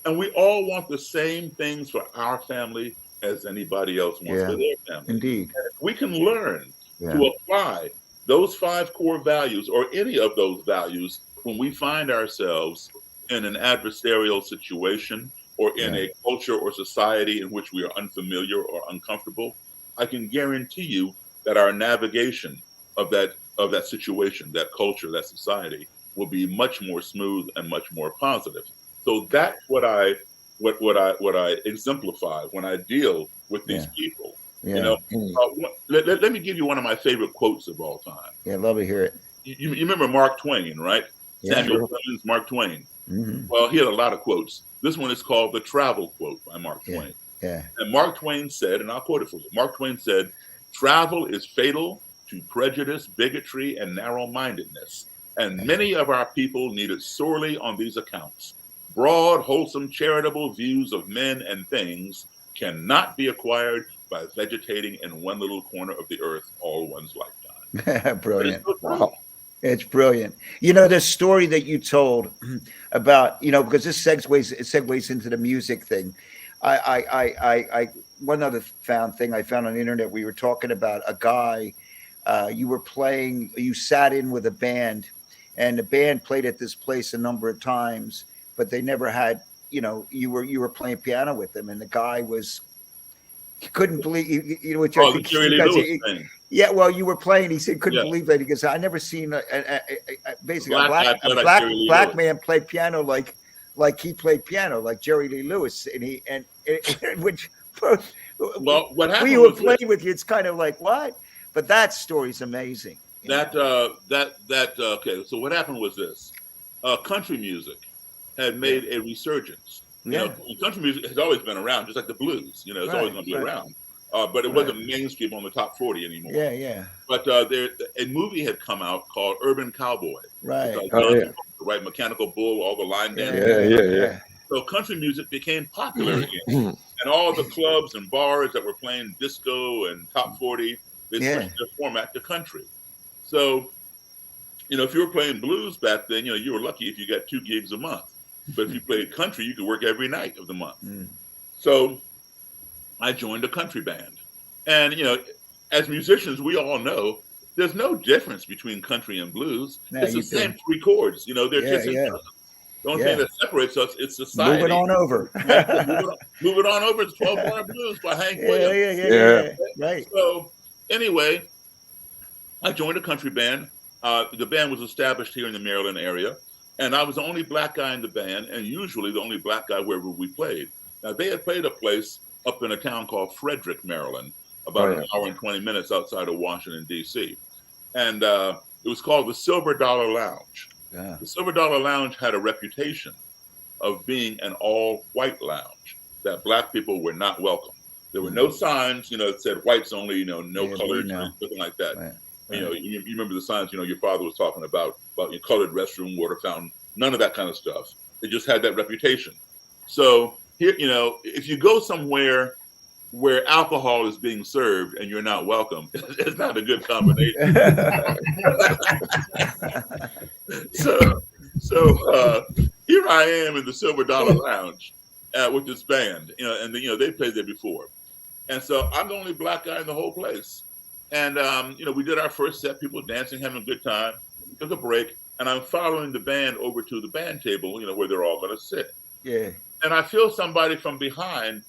And we all want the same things for our family as anybody else wants for their family. Indeed. And if we can learn to apply those 5 core values or any of those values when we find ourselves in an adversarial situation or in a culture or society in which we are unfamiliar or uncomfortable, I can guarantee you that our navigation of that situation, that culture, that society, will be much more smooth and much more positive. So that's what I exemplify when I deal with these people. Yeah. You know, let me give you one of my favorite quotes of all time. Yeah, love to hear it. You remember Mark Twain, right? Yeah, Samuel Clemens, Mark Twain. Mm-hmm. Well, he had a lot of quotes. This one is called The Travel Quote by Mark Twain. Yeah. And Mark Twain said, and I'll quote it for you. Mark Twain said, "Travel is fatal to prejudice, bigotry, and narrow-mindedness. And many of our people need it sorely on these accounts. Broad, wholesome, charitable views of men and things cannot be acquired by vegetating in one little corner of the earth all one's lifetime." Brilliant. Wow. It's brilliant. You know, the story that you told about, you know, because this segues into the music thing. I one other thing I found on the internet, we were talking about a guy, you sat in with a band, and the band played at this place a number of times, but they never had, you know, you were playing piano with them, and the guy couldn't believe, you know, which I think Jerry Lee Lewis thing. Yeah, well, you were playing. He said couldn't believe that because I never seen basically a black man play piano like he played piano, like Jerry Lee Lewis, and which well, what happened? We were playing with you. It's kind of like what, but that story's amazing. Okay. So what happened was this: country music had made a resurgence. You know, country music has always been around, just like the blues. You know, it's always going to be around. But it wasn't mainstream on the top 40 anymore. Yeah. But a movie had come out called Urban Cowboy. Right. Right, Mechanical Bull, all the line dance. Yeah. So country music became popular again. And all the clubs and bars that were playing disco and top 40, they switched their format to country. So, you know, if you were playing blues back then, you know, you were lucky if you got 2 gigs a month. But if you played country, you could work every night of the month. So I joined a country band. And, you know, as musicians, we all know there's no difference between country and blues. It's the same 3 chords. You know, they're just the only thing that separates us, it's society. Move it on over. Move it on over. It's 12-bar blues by Hank Williams. Yeah. Right. So anyway, I joined a country band. The band was established here in the Maryland area. And I was the only black guy in the band, and usually the only black guy wherever we played. Now, they had played a place up in a town called Frederick, Maryland, about an hour and 20 minutes outside of Washington, D.C. And it was called the Silver Dollar Lounge. Yeah. The Silver Dollar Lounge had a reputation of being an all-white lounge, that black people were not welcome. There were no signs, you know, that said whites only, you know, no colored, nothing like that. Right. You know, you remember the signs, you know, your father was talking about your colored restroom, water fountain, none of that kind of stuff. They just had that reputation. So here, you know, if you go somewhere where alcohol is being served and you're not welcome, it's not a good combination. So here I am in the Silver Dollar Lounge with this band, you know, and you know, they played there before. And so I'm the only black guy in the whole place. And, you know, we did our first set, people dancing, having a good time, took a break, and I'm following the band over to the band table, you know, where they're all going to sit. Yeah. And I feel somebody from behind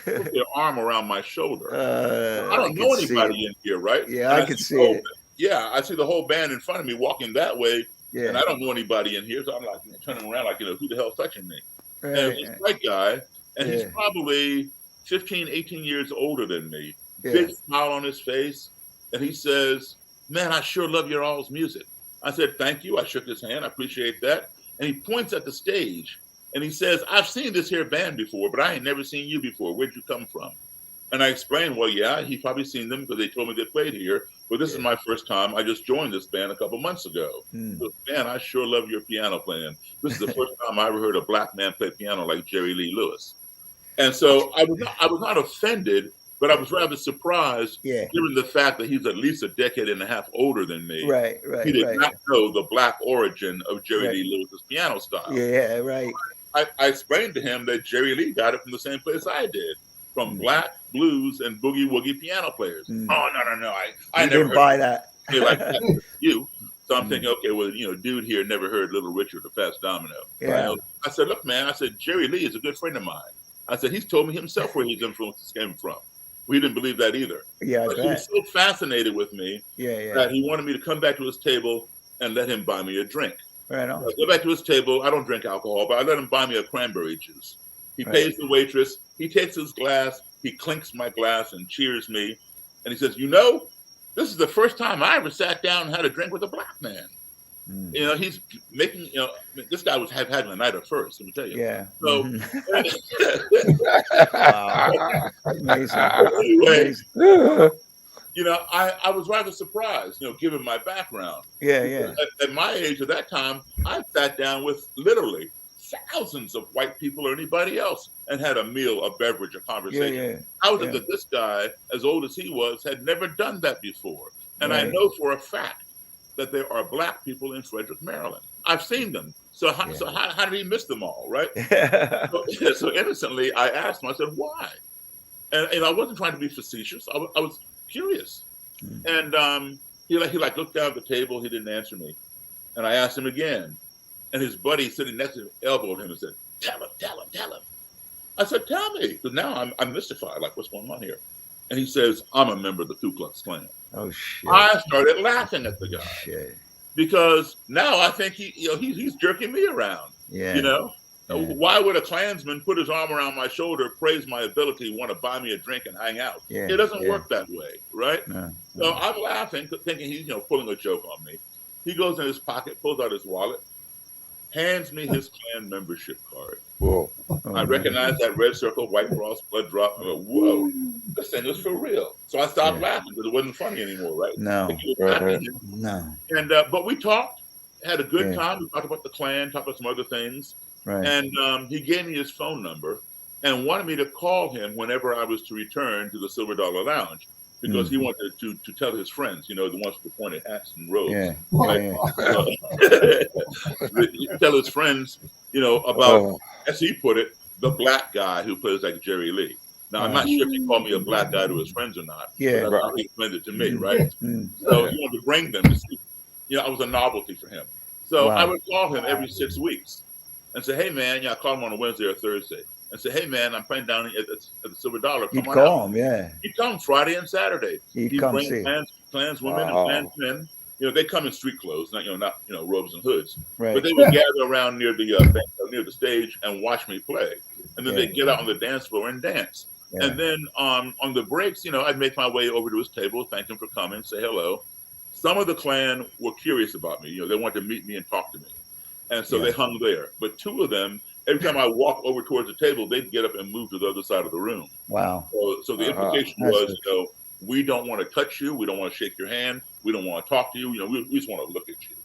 put their arm around my shoulder. I don't know anybody in here, right? Yeah, I can see it. Yeah, I see the whole band in front of me walking that way, and I don't know anybody in here, so I'm like, you know, turning around like, you know, who the hell's touching me? Right. And this white guy, and he's probably 15, 18 years older than me, big smile on his face. And he says, "Man, I sure love your all's music." I said, "Thank you." I shook his hand. I appreciate that. And he points at the stage and he says, "I've seen this here band before, but I ain't never seen you before. Where'd you come from?" And I explained, well, yeah, he's probably seen them because they told me they played here. But this is my first time. I just joined this band a couple months ago. So, "Man, I sure love your piano playing. This is the first time I ever heard a black man play piano like Jerry Lee Lewis." And so I was not offended, but I was rather surprised, given the fact that he's at least a decade and a half older than me. Right. He did not know the black origin of Jerry Lee Lewis's piano style. Yeah, right. I explained to him that Jerry Lee got it from the same place I did, from black, blues, and boogie woogie piano players. Oh, no. I never didn't buy that. Like that you. So I'm thinking, okay, well, you know, dude here never heard Little Richard or Fats Domino. Yeah. I said, "Look, man," I said, "Jerry Lee is a good friend of mine." I said, "He's told me himself where his influences came from." We didn't believe that either. Yeah, but he was so fascinated with me that he wanted me to come back to his table and let him buy me a drink. Right on. I go back to his table. I don't drink alcohol, but I let him buy me a cranberry juice. He pays the waitress. He takes his glass. He clinks my glass and cheers me. And he says, this is the first time I ever sat down and had a drink with a black man. He's making, this guy was having a night of first, let me tell you. Yeah. So, wow. Amazing. Anyway, Yeah. I was rather surprised, given my background. Yeah. At my age at that time, I sat down with literally thousands of white people or anybody else and had a meal, a beverage, a conversation. Yeah. I was that this guy, as old as he was, had never done that before. And I know for a fact that there are black people in Frederick, Maryland. I've seen them. So how did he miss them all, right? So innocently, I asked him, I said, why? And I wasn't trying to be facetious. I was curious. And he looked down at the table. He didn't answer me. And I asked him again. And his buddy sitting next to him elbowed him and said, tell him. I said, tell me. Because now I'm mystified, like, what's going on here? And he says, I'm a member of the Ku Klux Klan. Oh, shit. I started laughing at the guy. Shit. Because now I think he's jerking me around. Yeah. Why would a Klansman put his arm around my shoulder, praise my ability, want to buy me a drink and hang out? Yeah. It doesn't work that way, right? No. So I'm laughing, thinking he's pulling a joke on me. He goes in his pocket, pulls out his wallet, hands me his Klan membership card. Whoa. I recognize that red circle, white cross, blood drop. I go, whoa, this thing is for real. So I stopped laughing because it wasn't funny anymore, right? No. No. And but we talked, had a good time. We talked about the Klan, talked about some other things. Right. And he gave me his phone number and wanted me to call him whenever I was to return to the Silver Dollar Lounge because he wanted to tell his friends, the ones with the pointed hats and robes. Yeah. Tell his friends, about, as he put it, the black guy who plays like Jerry Lee. Now, I'm not sure if he called me a black guy to his friends or not. Yeah. But that's how he explained it to me, right? So he wanted to bring them to see. I was a novelty for him. So I would call him every 6 weeks and say, hey, man, I call him on a Wednesday or Thursday and say, hey, man, I'm playing down at the Silver Dollar. You'd call him, yeah. He'd come Friday and Saturday. He'd come bring see. Klans women and Klans men. They come in street clothes, not robes and hoods. Right. But they would gather around near the stage and watch me play. And then they'd get out on the dance floor and dance. Yeah. And then on the breaks, I'd make my way over to his table, thank him for coming, say hello. Some of the Klan were curious about me. They wanted to meet me and talk to me. And so they hung there. But two of them, every time I walked over towards the table, they'd get up and move to the other side of the room. Wow. So the implication was, we don't want to touch you. We don't want to shake your hand. We don't want to talk to you. We just want to look at you.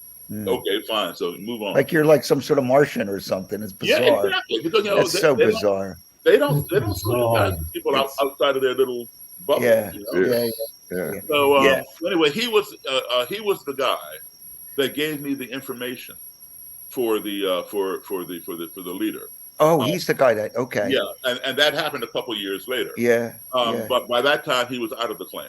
Okay, fine. So move on. Like you're like some sort of Martian or something. It's bizarre. Yeah, exactly. Because, that's so bizarre. They don't scrutinize people outside of their little bubble. Yeah. So anyway, he was the guy that gave me the information for the leader. Oh, he's the guy that Yeah, and that happened a couple years later. Yeah. But by that time he was out of the Klan.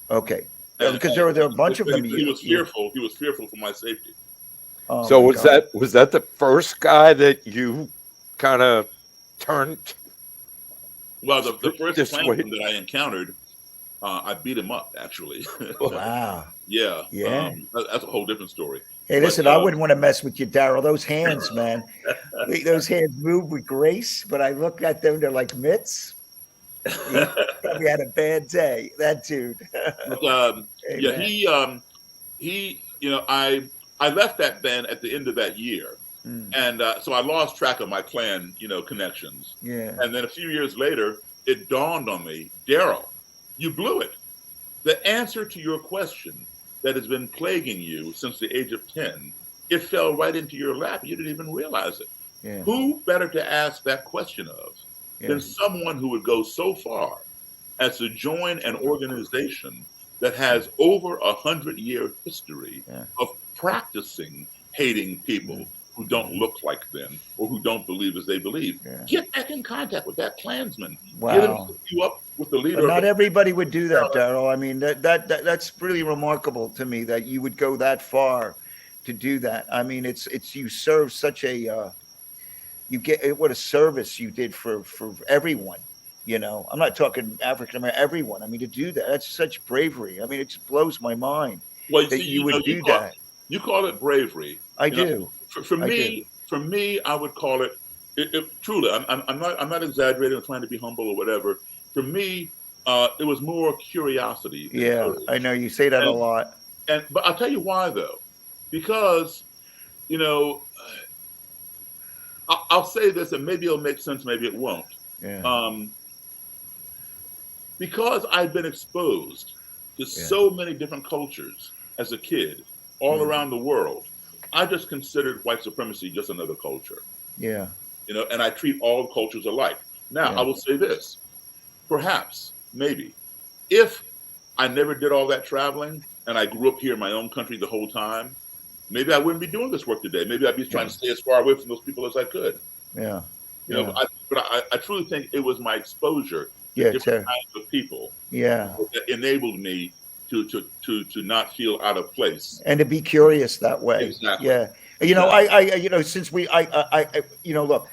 Okay. Because there were a bunch of them. He was fearful. He was fearful for my safety. Oh, so was that the first guy that you kind of turned? Well, the first Klansman that I encountered, I beat him up actually. Wow. Yeah. That's a whole different story. Hey, listen, I wouldn't want to mess with you, Daryl. Those hands, man. Those hands move with grace, but I look at them, they're like mitts. He probably had a bad day, that dude. But, I left that band at the end of that year. And so I lost track of my Klan, connections. Yeah. And then a few years later, it dawned on me, Daryl, you blew it. The answer to your question that has been plaguing you since the age of 10, it fell right into your lap. You didn't even realize it. Yeah. Who better to ask that question of than someone who would go so far as to join an organization that has over 100-year history of practicing hating people who don't look like them or who don't believe as they believe. Get back in contact with that Klansman. Wow. Get him to hook you up with the leader. But not everybody would do that, Daryl. I mean, that's really remarkable to me that you would go that far to do that. I mean, it's you serve such a what a service you did for everyone. I'm not talking African American, everyone. I mean, to do that, that's such bravery. I mean, it just blows my mind that you would do that. You call it bravery, I do. For me, I would call it. Truly, I'm not exaggerating or trying to be humble or whatever. For me, it was more curiosity. Yeah, I know you say that a lot. But I'll tell you why though, because I'll say this, and maybe it'll make sense, maybe it won't. Yeah. Because I've been exposed to so many different cultures as a kid, all around the world, I just considered white supremacy just another culture. Yeah. And I treat all cultures alike. Now, I will say this, perhaps, maybe, if I never did all that traveling and I grew up here in my own country the whole time, maybe I wouldn't be doing this work today. Maybe I'd be trying to stay as far away from those people as I could. Yeah. But I truly think it was my exposure to different kinds of people that enabled me to not feel out of place and to be curious that way. Exactly. Yeah. I since look,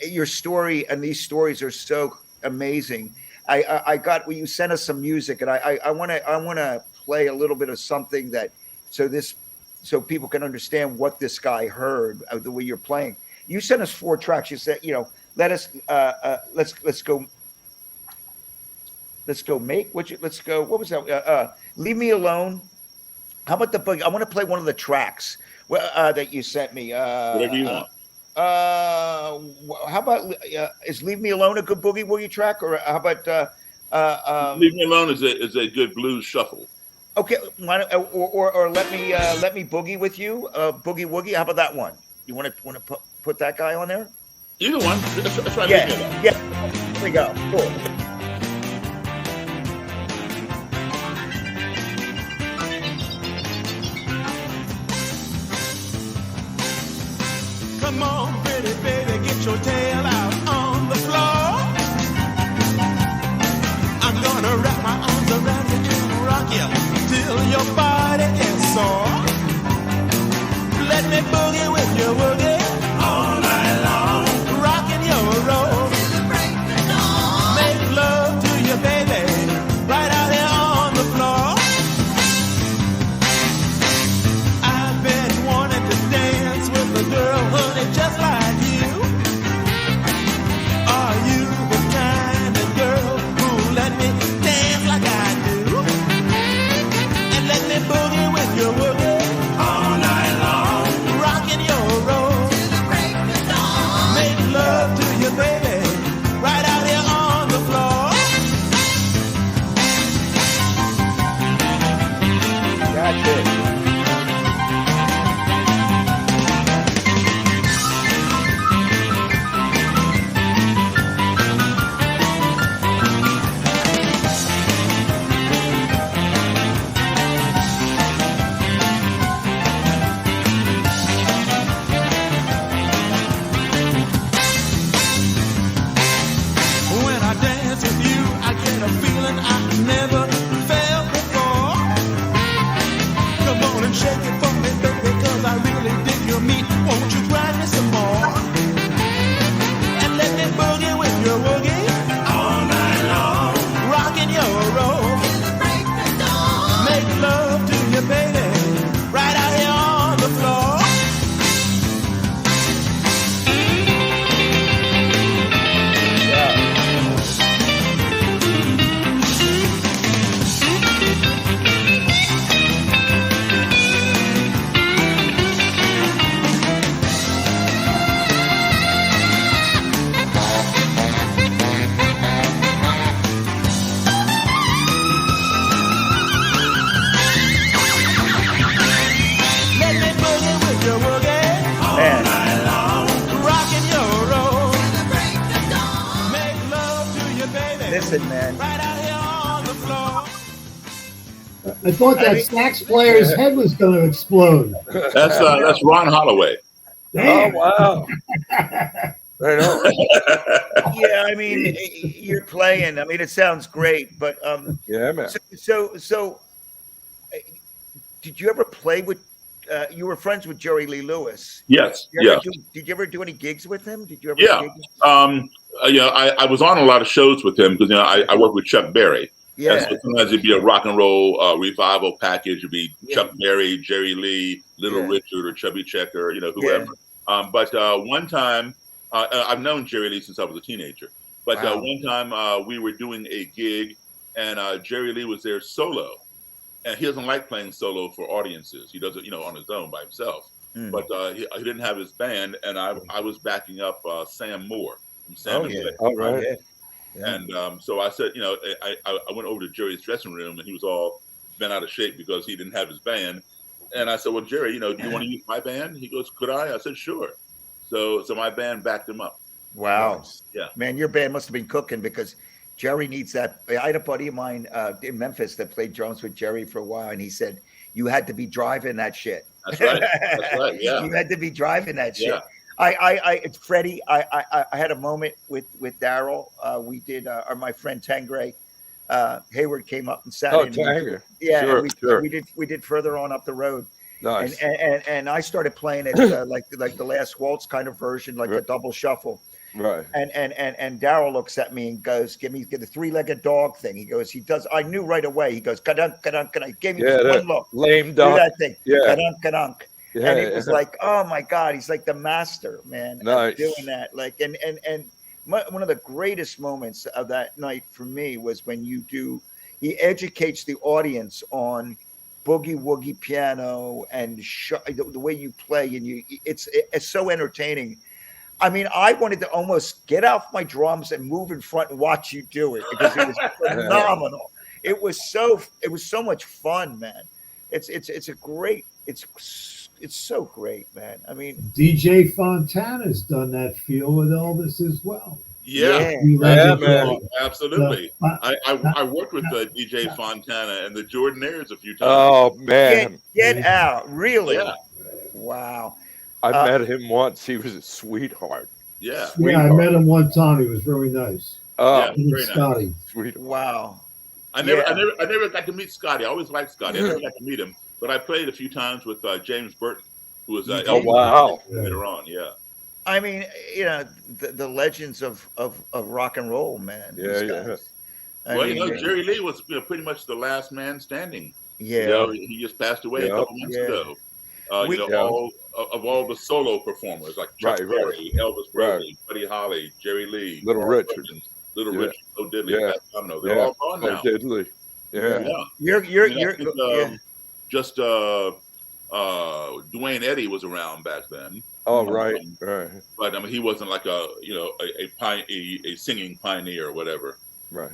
your story and these stories are so amazing. I got you sent us some music, and I want to play a little bit of something so people can understand what this guy heard the way you're playing. You sent us 4 tracks. You said, let's go make let's go. What was that? Leave Me Alone. How about the boogie? I want to play one of the tracks that you sent me. Whatever you want. How about is Leave Me Alone a good boogie woogie track, or how about Leave Me Alone is a good blues shuffle. Okay, or let me boogie with you, boogie woogie. How about that one? You want to put that guy on there? Either one. Let's try yeah. Here we go. Cool. Come on, pretty baby, get your tail out on the floor. I'm gonna wrap my arms around you and rock you till your body is sore. Let me boogie with your woogie all night long, rocking your roll. Make love to you, baby, right out here on the floor. I've been wanting to dance with a girl, honey, just like you. Are you the kind of girl who let me dance like I do? And let me boogie with your woogie all night long, rocking your roll. Make love to you, baby, right out here on the floor. That's it. When I dance with you, I get a feeling I never felt before. Come on and shake it for me, baby, 'cause I really dig your meat. Won't you grind me some more? And let me boogie with your woogie all night long, rocking your roll. Make love to you, baby, right out here on the floor. Let me boogie with your woogie all Man. night long, rocking your roll. Make love to you, baby, Listen, man. right out here on the floor. I thought that sax player's head was going to explode. That's Ron Holloway. Damn. Oh wow! I know. Yeah, I mean, you're playing. I mean, it sounds great, but Yeah, man. So, did you ever play with? You were friends with Jerry Lee Lewis. Yes. Did you ever do any gigs with him? Did you ever? Yeah. Gigs? I was on a lot of shows with him because I worked with Chuck Berry. Yeah. And so sometimes it'd be a rock and roll revival package. It'd be Yeah. Chuck Berry, Jerry Lee, Little Yeah. Richard, or Chubby Checker, whoever. But one time, I've known Jerry Lee since I was a teenager. But Wow. one time we were doing a gig, and Jerry Lee was there solo. And he doesn't like playing solo for audiences. He does it, on his own by himself. But he didn't have his band, and I was backing up Sam Moore from Sam and Red. All right. Yeah. And so I said, I went over to Jerry's dressing room, and he was all bent out of shape because he didn't have his band. And I said, well, Jerry, do you want to use my band? He goes, could I? I said, sure. So my band backed him up. Wow. Yeah. Man, your band must have been cooking because Jerry needs that. I had a buddy of mine in Memphis that played drums with Jerry for a while, and he said you had to be driving that shit. That's right. That's right. Yeah. You had to be driving that shit. Yeah. It's Freddie. I had a moment with Daryl. We did. My friend Tangray Hayward came up and sat Oh, in. Tanger. Yeah, Sure, sure. we did further on up the road. Nice. And I started playing it like the last waltz kind of version, like the double shuffle. Right. And Daryl looks at me and goes, "Give the three-legged dog thing." He goes, "He does." I knew right away. He goes, "Kadunk, kadunk," and I gave me just one look. Lame Do dog. that thing. Yeah. Kadunk, kadunk. Yeah, And it was like, oh my God, he's like the master, man. Nice. Doing that. Like, and one of the greatest moments of that night for me was when he educates the audience on boogie woogie piano and the way you play, and it's so entertaining. I mean, I wanted to almost get off my drums and move in front and watch you do it because it was phenomenal. It was so much fun, man. It's so great, man. I mean, DJ Fontana's done that feel with Elvis as well. Yeah, man. Absolutely. I worked with DJ Fontana and the Jordanaires a few times. Oh man, get out! Really? Yeah. Wow. I met him once. He was a sweetheart. Yeah. Yeah, I met him one time. He was very nice. Oh, Yeah. Very Scotty. nice. sweetheart. Wow. I never got to meet Scotty. I always liked Scotty. I never got to meet him, but I played a few times with James Burton, who was Oh wow. later on. Yeah. I mean, the legends of rock and roll, man. Yeah, these yeah. guys. Well, Jerry Lee was pretty much the last man standing. Yeah. He just passed away a couple months ago. We- All the solo performers like Chuck Berry, Elvis Presley, Buddy Holly, Jerry Lee, Little Carl Richard. Perkins, Little Richard, Oh Diddley, Yeah. Pat Domino. They're all gone now. Diddley. Yeah. Yeah. You're I think, just Dwayne Eddy was around back then. Oh right. Right. But I mean, he wasn't like a singing pioneer or whatever. Right.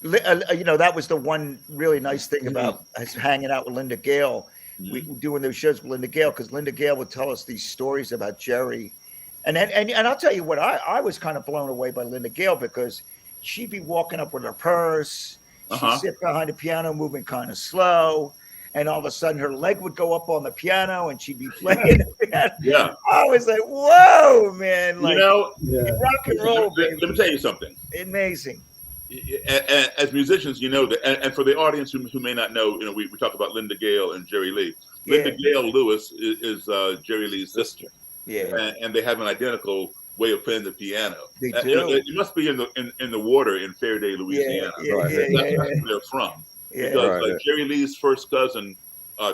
that was the one really nice thing about us hanging out with Linda Gale. We doing those shows with Linda Gale, because Linda Gale would tell us these stories about Jerry, and I'll tell you what, I was kind of blown away by Linda Gale, because she'd be walking up with her purse, she'd sit behind the piano, moving kind of slow, and all of a sudden her leg would go up on the piano and she'd be playing the piano. Yeah, I was like, whoa, man! Like, rock and roll. Let me tell you something. Amazing. As musicians, that, and for the audience who may not know, we talk about Linda Gale and Jerry Lee. Linda Gale Lewis is Jerry Lee's sister. Yeah, and they have an identical way of playing the piano. They do. It must be in the water in Fairday, Louisiana. That's where they're from. Yeah. Because Jerry Lee's first cousin,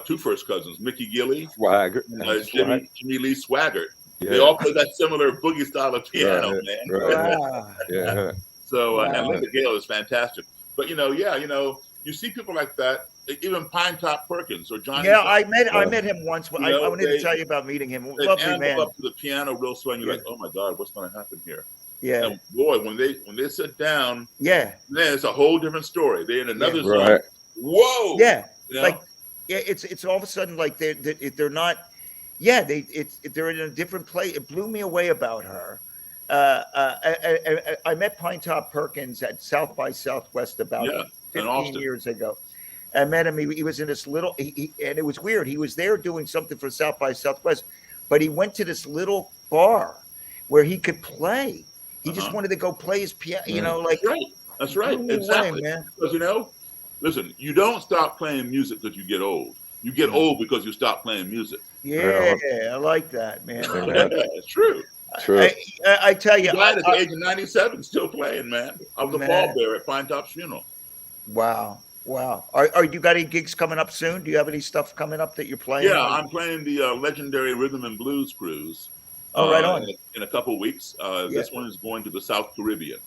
two first cousins, Mickey Gilly, Swagger, Jimmy Lee Swaggart. Yeah. They all play that similar boogie style of piano, man. Right. Wow. Yeah. So and Linda Gale is fantastic. But you see people like that, even Pine Top Perkins or Johnny. Yeah, I met him once. I wanted to tell you about meeting him. Lovely man. Up to the piano real slow, and you're like, oh my God, what's going to happen here? Yeah. And boy, when they sit down, man, it's a whole different story. They're in another zone. Right. Whoa. Yeah. It's all of a sudden like they're not. Yeah, they're in a different place. It blew me away about her. I met Pine Top Perkins at South by Southwest about 15 years ago. I met him. He was in this little, and it was weird. He was there doing something for South by Southwest, but he went to this little bar where he could play. He just wanted to go play his piano. That's right. Exactly. Man. Because listen, you don't stop playing music because you get old. You get old because you stop playing music. Yeah, I like that, man. It's true. True. I tell you, He died at the age of 97, still playing, man. I was a pallbearer at Pine Top's funeral. Wow. Wow. Are you got any gigs coming up soon? Do you have any stuff coming up that you're playing? Yeah, I'm playing the legendary Rhythm and Blues Cruise. Oh, right on. In a couple of weeks. This one is going to the South Caribbean.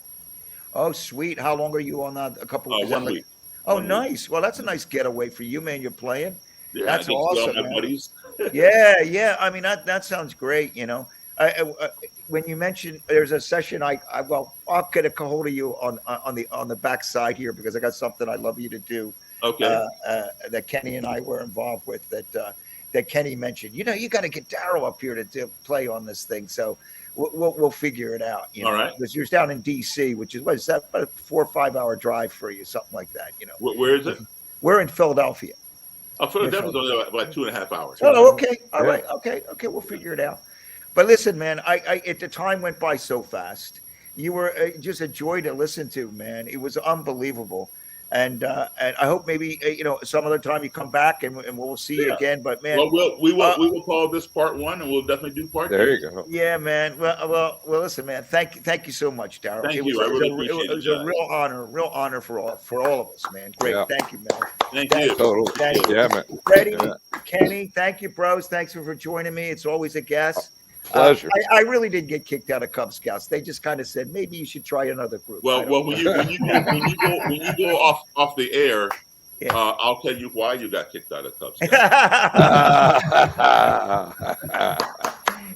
Oh, sweet. How long are you on that? A couple of 1 week. Oh, nice. Well, that's a nice getaway for you, man. You're playing. Yeah, that's awesome, my man. buddies. Yeah. I mean, that sounds great. You know, when you mentioned there's a session, I'll get a hold of you on the backside here because I got something I'd love you to do. Okay. That Kenny and I were involved with that Kenny mentioned. You know, you got to get Daryl up here to play on this thing. So we'll figure it out. You know, all right. Because you're down in D.C., which is what is that? About a 4 or 5 hour drive for you, something like that. You know. Where is it? We're in Philadelphia. Oh, Philadelphia's only about 2.5 hours. Oh, okay. All right. Okay. We'll figure it out. But listen, man, I at the time went by so fast. You were just a joy to listen to, man. It was unbelievable. And I hope maybe some other time you come back and we'll see you again. But man, well, we will call this part 1, and we'll definitely do part 2. There you go. Yeah, man. Well, listen, man. Thank you so much, Daryl. Thank you. I really appreciate it. It was a real honor for all of us, man. Great. Yeah. Thank you, man. Thank you. Totally. Thank you. Yeah, man. Freddie, Yeah. Kenny, thank you, bros. Thanks for joining me. It's always a gas. Pleasure. I really did get kicked out of Cub Scouts. They just kind of said maybe you should try another group. Well, when you go off the air, I'll tell you why you got kicked out of Cub Scouts.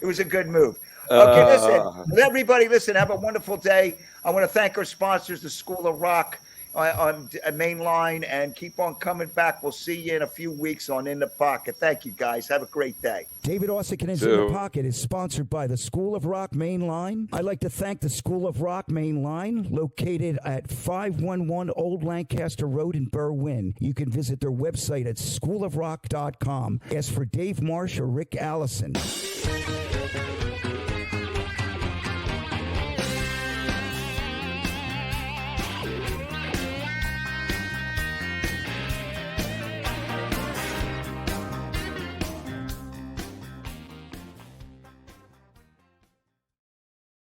It was a good move. Okay, listen, everybody, have a wonderful day. I want to thank our sponsors, the School of Rock on Main Line, and keep on coming back. We'll see you in a few weeks on In the Pocket. Thank you, guys. Have a great day. David Uosikkinen's In the Pocket is sponsored by the School of Rock Main Line. I'd like to thank the School of Rock Main Line, located at 511 Old Lancaster Road in Berwyn. You can visit their website at schoolofrock.com. Ask for Dave Marsh or Rick Allison.